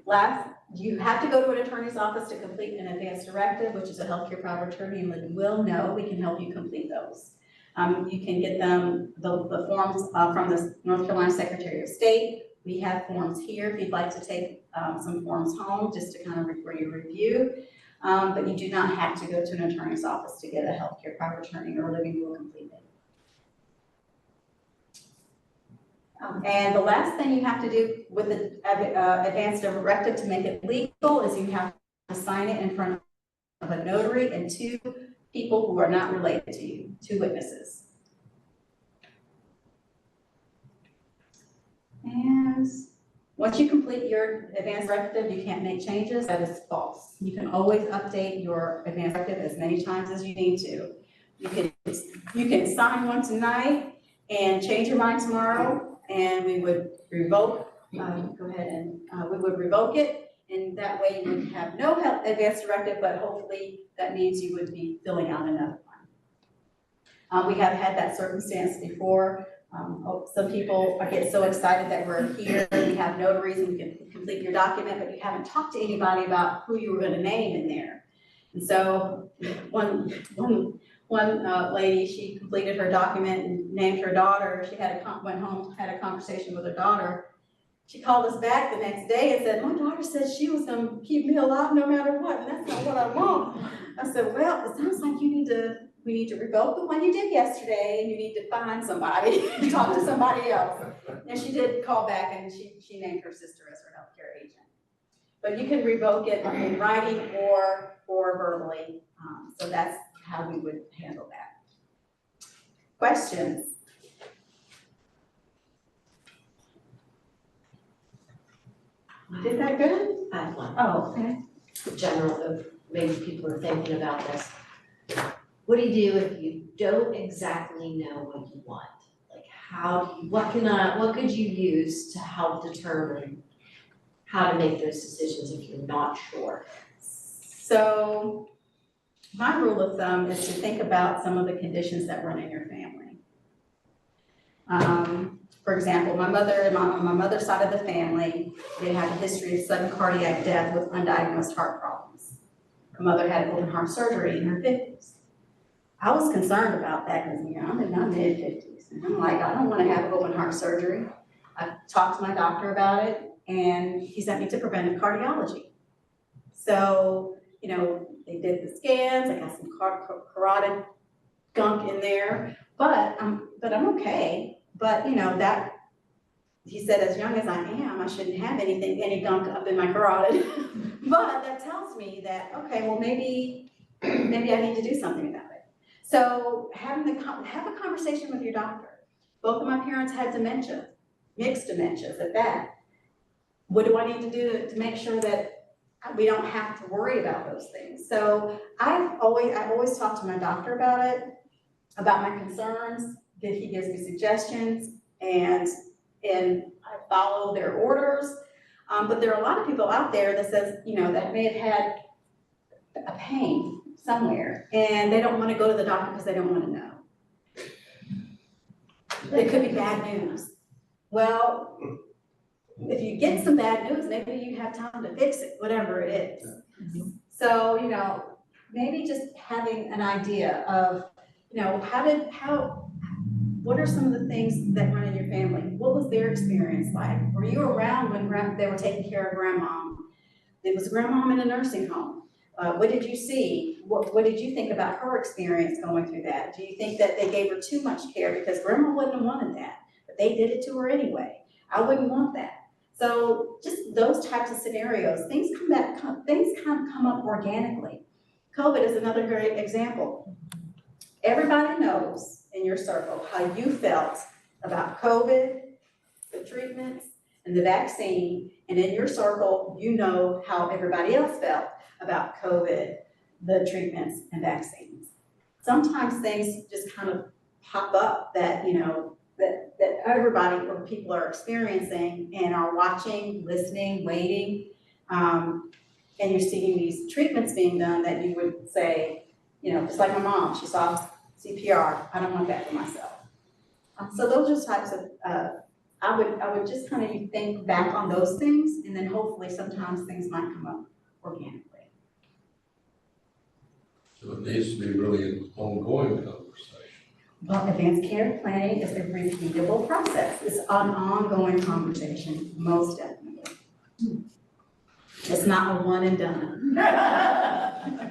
you have to go to an attorney's office to complete an advance directive, which is a healthcare power of attorney and living will. No, we can help you complete those. You can get them, the forms from the North Carolina Secretary of State. We have forms here if you'd like to take some forms home just to kind of for your review. But you do not have to go to an attorney's office to get a healthcare power of attorney or living will completed. And the last thing you have to do with the advance directive to make it legal is you have to sign it in front of a notary and 2 people who are not related to you, 2 witnesses. And once you complete your advance directive, you can't make changes. That is false. You can always update your advance directive as many times as you need to. You can sign one tonight and change your mind tomorrow, and we would revoke. We would revoke it, and that way you would have no advance directive, but hopefully that means you would be filling out another one. We have had that circumstance before. Some people get so excited that we're here, we have notaries and we can complete your document, but you haven't talked to anybody about who you were going to name in there. And so one lady, she completed her document and named her daughter. She went home, had a conversation with her daughter. She called us back the next day and said, my daughter said she was going to keep me alive no matter what, and that's not what I want. I said, well, it sounds like we need to revoke the one you did yesterday, and you need to find somebody, talk to somebody else. And she did call back, and she named her sister as her healthcare agent. But you can revoke it in writing or verbally. So that's how we would handle that. Questions? Did that good? I have one. Oh, okay. General, of maybe people are thinking about this. What do you do if you don't exactly know what you want? Like what could you use to help determine how to make those decisions if you're not sure? So my rule of thumb is to think about some of the conditions that run in your family. For example, my mother, on my mother's side of the family, they had a history of sudden cardiac death with undiagnosed heart problems. My mother had open heart surgery in her 50s. I was concerned about that because, I'm in my mid-50s. And I'm like, I don't want to have open heart surgery. I talked to my doctor about it, and he sent me to preventive cardiology. So, they did the scans. I got some carotid gunk in there, but I'm okay. But that he said, as young as I am, I shouldn't have any gunk up in my carotid. But that tells me that, okay, well, maybe I need to do something about it. So have a conversation with your doctor. Both of my parents had dementia, mixed dementias at that. What do I need to do to make sure that we don't have to worry about those things? So I've always talked to my doctor about it, about my concerns, that he gives me suggestions, and I follow their orders. But there are a lot of people out there that says, that may have had a pain somewhere, and they don't want to go to the doctor because they don't want to know. It could be bad news. Well, if you get some bad news, maybe you have time to fix it, whatever it is. So, maybe just having an idea of, what are some of the things that run in your family? What was their experience like? Were you around when they were taking care of grandma? There was grandma in a nursing home. What did you see? What did you think about her experience going through that? Do you think that they gave her too much care? Because grandma wouldn't have wanted that, but they did it to her anyway. I wouldn't want that. So just those types of scenarios, things kind of come up organically. COVID is another great example. Everybody knows in your circle how you felt about COVID, the treatments, and the vaccine, and in your circle, you know how everybody else felt about COVID, the treatments, and vaccines. Sometimes things just kind of pop up that, that everybody or people are experiencing and are watching, listening, waiting, and you're seeing these treatments being done that you would say, just like my mom, she saw CPR, I don't want that for myself. So those are types of, I would just kind of think back on those things, and then hopefully sometimes things might come up organically. So it needs to be really an ongoing conversation. Well, advanced care planning is a repeatable process. It's an ongoing conversation, most definitely. It's not a one and done.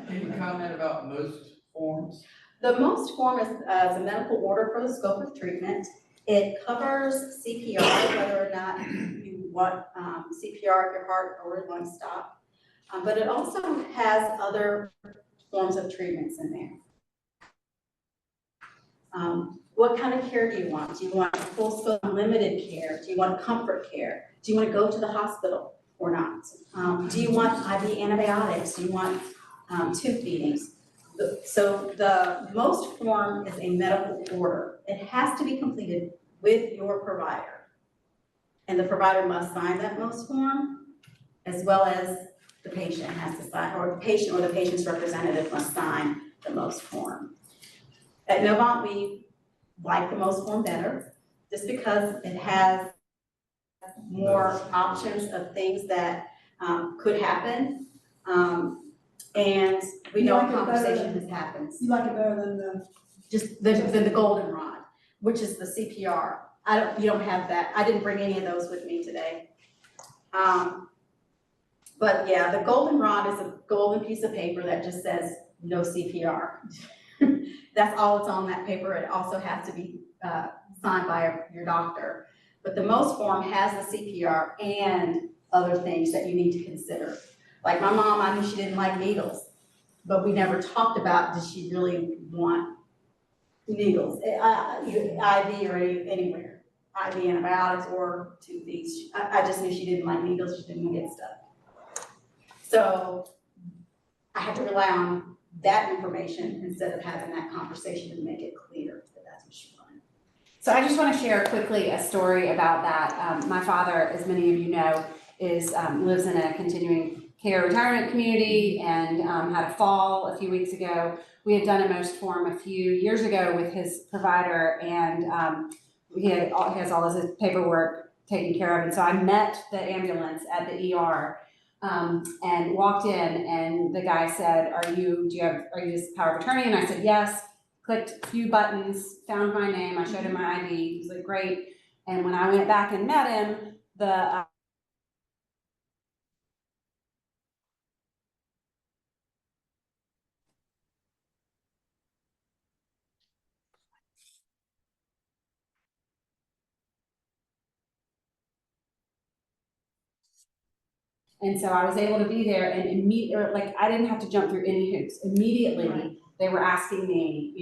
Can you comment about most forms? The most form is a medical order for the scope of treatment. It covers CPR, whether or not you want CPR if your heart or lung stop. But it also has other forms of treatments in there. What kind of care do you want? Do you want full scope unlimited care? Do you want comfort care? Do you want to go to the hospital or not? Do you want IV antibiotics? Do you want tube feedings? So the most form is a medical order. It has to be completed with your provider. And the provider must sign that most form, as well as the patient has to sign, or the patient or the patient's representative must sign the most form. At Novant, we like the most form better, just because it has more options of things that could happen. And we know a conversation has happened. You like it better than the? Just the goldenrod, which is the CPR. You don't have that. I didn't bring any of those with me today. But yeah, the goldenrod is a golden piece of paper that just says no CPR. That's all that's on that paper. It also has to be signed by your doctor. But the most form has the CPR and other things that you need to consider. Like my mom, I knew she didn't like needles, but we never talked about, did she really want needles, IV or anywhere, IV antibiotics or tube feeds. I just knew she didn't like needles, she didn't get stuff. So I had to rely on that information instead of having that conversation to make it clear that that's what she wanted. So I just want to share quickly a story about that. My father, as many of you know, lives in a continuing care retirement community and had a fall a few weeks ago. We had done a most form a few years ago with his provider, and he has all his paperwork taken care of. And so I met the ambulance at the ER and walked in, and the guy said, are you his power of attorney? And I said, yes. Clicked a few buttons, found my name, I showed him my ID, he was like, great. And when I went back and met him, and so I was able to be there, and I didn't have to jump through any hoops. Immediately, they were asking me,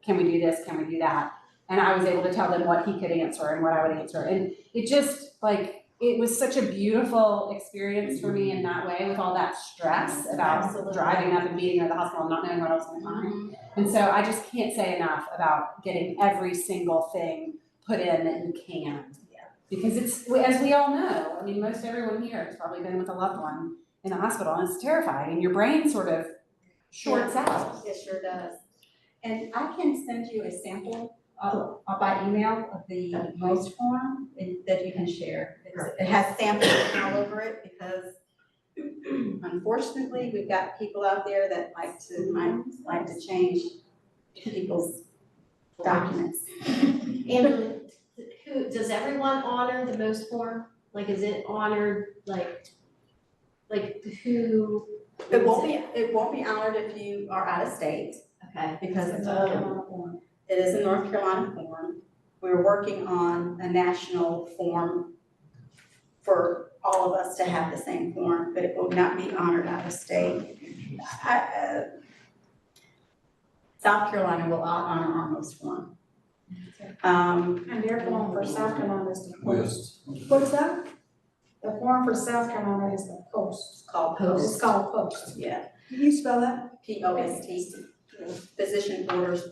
can we do this? Can we do that? And I was able to tell them what he could answer and what I would answer. And it just, like, it was such a beautiful experience for me in that way, with all that stress about Absolutely. driving up and being at the hospital and not knowing what I was gonna find. And so I just can't say enough about getting every single thing put in that you can. Yeah. Because it's, as we all know, I mean, most everyone here has probably been with a loved one in the hospital, and it's terrifying, and your brain sort of shorts out. It sure does. And I can send you a sample by email of the most form that you can share. It has samples all over it, because unfortunately, we've got people out there that might like to change people's documents. And does everyone honor the most form? Like, is it honored, like who? It won't be honored if you are out of state, Okay. because it's North Carolina form. It is a North Carolina form. We're working on a national form for all of us to have the same form, but it will not be honored out of state. South Carolina will honor our most form. And their form for South Carolina is the post. What's that? The form for South Carolina is the post. It's called It's post. called post. Yeah, Can you spell that? POST, physician orders.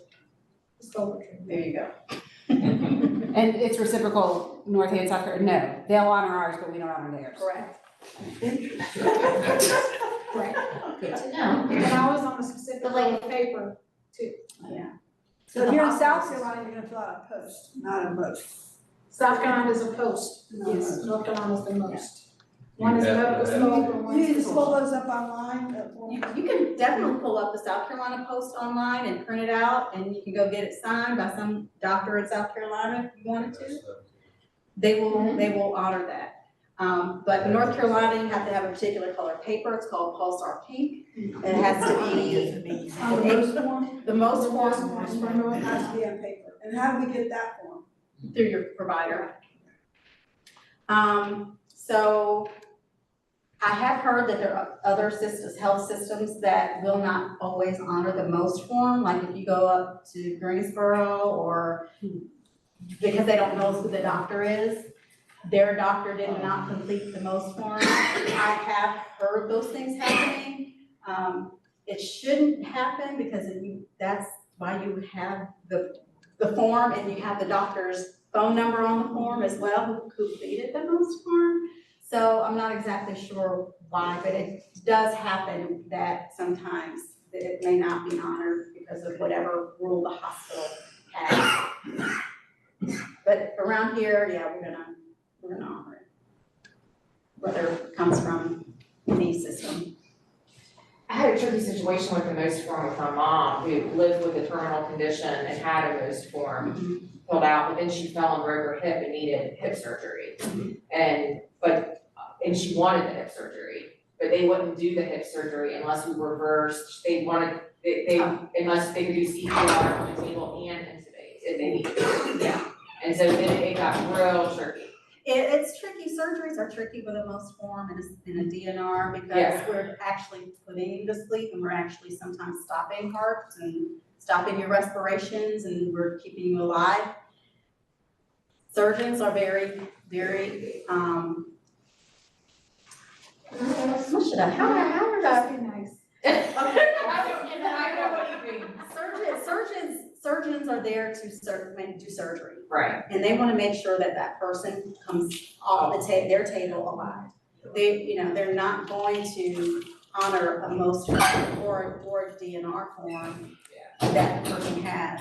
It's over. There you go. And it's reciprocal, North and South Carolina, no, they'll honor ours, but we don't honor theirs. Correct. Right. Good to know. And always on the specific But like- paper. Yeah. So here in South Carolina, you're gonna fill out a post, not a vote. South Carolina is a post. Yes, North Carolina is the most. One is Yeah. medical school and one You need to is. pull those up online, You can definitely pull up the South Carolina Post online and print it out, and you can go get it signed by some doctor in South Carolina if you wanted to. They will honor that. But in North Carolina, you have to have a particular color paper. It's called Pulsar Pink. It has to be on the most form, the most Most form forms it has to be on paper. And how do we get that form? through your provider. So I have heard that there are other systems, health systems that will not always honor the most form, like if you go up to Greensboro or because they don't know who the doctor is, their doctor did not complete the most form. I have heard those things happening. It shouldn't happen because that's why you have the form and you have the doctor's phone number on the form as well, who completed the most form. So I'm not exactly sure why, but it does happen that sometimes that it may not be honored because of whatever rule the hospital has. But around here, yeah, we're gonna honor it. Whether it comes from any system. I had a tricky situation with the most form with my mom, who lived with a terminal condition and had a most form filled out, but then she fell and broke her hip and needed hip surgery. And she wanted the hip surgery, but they wouldn't do the hip surgery unless we reversed, unless they could do CPR on the table and intubate if they needed to. Yeah. And so then it got real tricky. It's tricky, surgeries are tricky with a most form and a DNR because Yeah. we're actually putting you to sleep and we're actually sometimes stopping hearts and stopping your respirations and we're keeping you alive. Surgeons are very, very, how did I? Nice. I know what you mean. Surgeons are there to do surgery. Right. And they wanna make sure that that person comes off their table alive. They're not going to honor a most or a DNR form that the person has.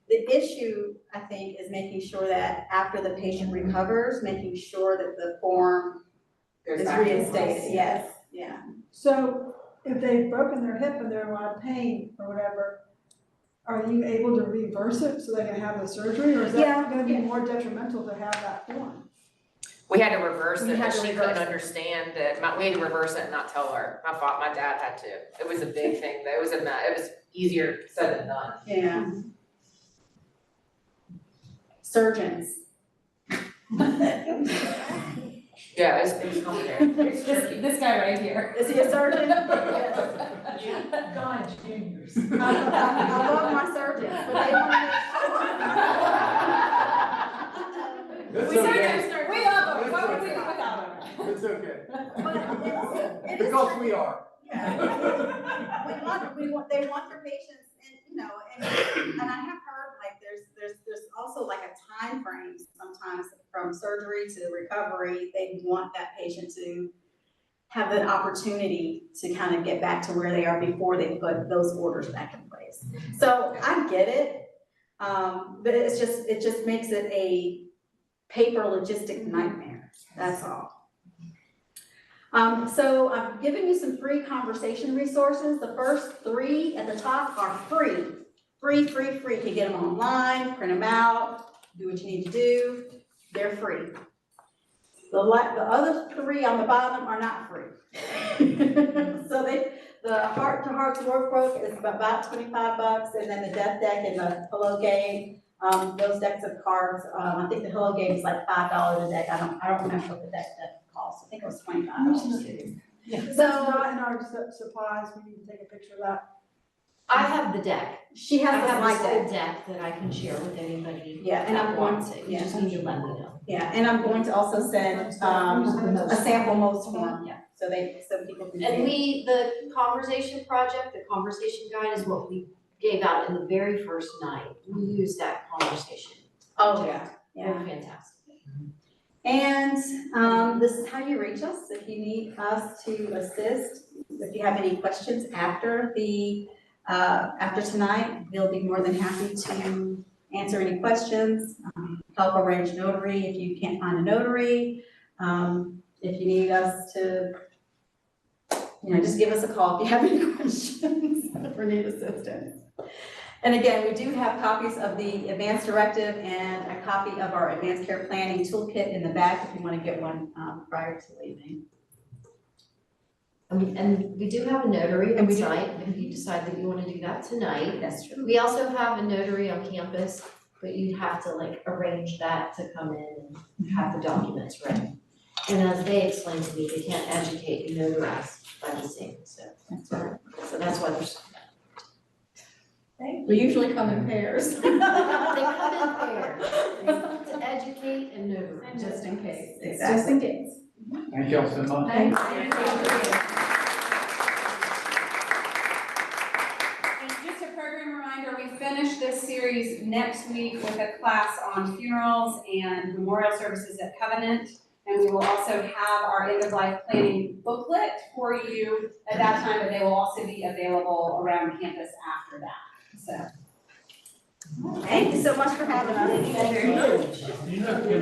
The issue, I think, is making sure that after the patient recovers, making sure that the form Goes is back to the reinstated, yes, yeah. So if they've broken their hip and they're in a lot of pain or whatever, are you able to reverse it so they can have the surgery, or is that gonna be more detrimental to have that form? We had to reverse We it, had but to she reverse couldn't it. understand it. We had to reverse it and not tell her. My dad had to. It was a big thing. It was easier said than done. Yeah. Surgeons. Yeah, it was complicated. It's tricky. This guy right here. Is he a surgeon? God's juniors. I love my surgeons, but they want to make sure. That's We okay. We love them, what would we do without them? It's okay. It is Because we are. Yeah. They want their patients and, you know, and I have heard like there's also like a time frame sometimes from surgery to recovery. They want that patient to have an opportunity to kind of get back to where they are before they put those orders back in place. So I get it, but it just makes it a paper logistic nightmare, that's all. So I've given you some free conversation resources. The first 3 at the top are free. Free. You can get them online, print them out, do what you need to do. They're free. The other 3 on the bottom are not free. So the Heart to Heart's Workbook is about $25, and then the Death Deck and the Hello Game, those decks of cards, I think the Hello Game is like $5 a deck. I don't remember what the deck cost. I think it was $25. If that's not in our supplies, we need to take a picture of that. I have the deck. She has I the have slide this deck. whole deck that I can share with anybody Yeah, and I'm that going wants to, it. You just need to let me know. Yeah, and I'm going to also send, a sample most form, so people can see. And the conversation project, the conversation guide is what we gave out in the very first night. We used that conversation. Oh, yeah, They're fantastic. And this is how you reach us if you need us to assist. If you have any questions after tonight, we'll be more than happy to answer any questions, help arrange notary if you can't find a notary. If you need us to, just give us a call if you have any questions or need assistance. And again, we do have copies of the advanced directive and a copy of our advanced care planning toolkit in the back if you want to get one prior to leaving. And we do have a notary And on we do. site if you decide that you want to do that tonight. That's true. We also have a notary on campus, but you'd have to arrange that to come in and have the documents ready. And as they explained to me, they can't educate and notarize by the same, so that's why there's. We usually come in pairs. They come in pairs, to educate and notarize. Just in case. Just in case. Thank y'all so much. And just a program reminder, we finish this series next week with a class on funerals and memorial services at Covenant. And we will also have our end-of-life planning booklet for you at that time, but they will also be available around campus after that, so. Thank you so much for having us. Thank you.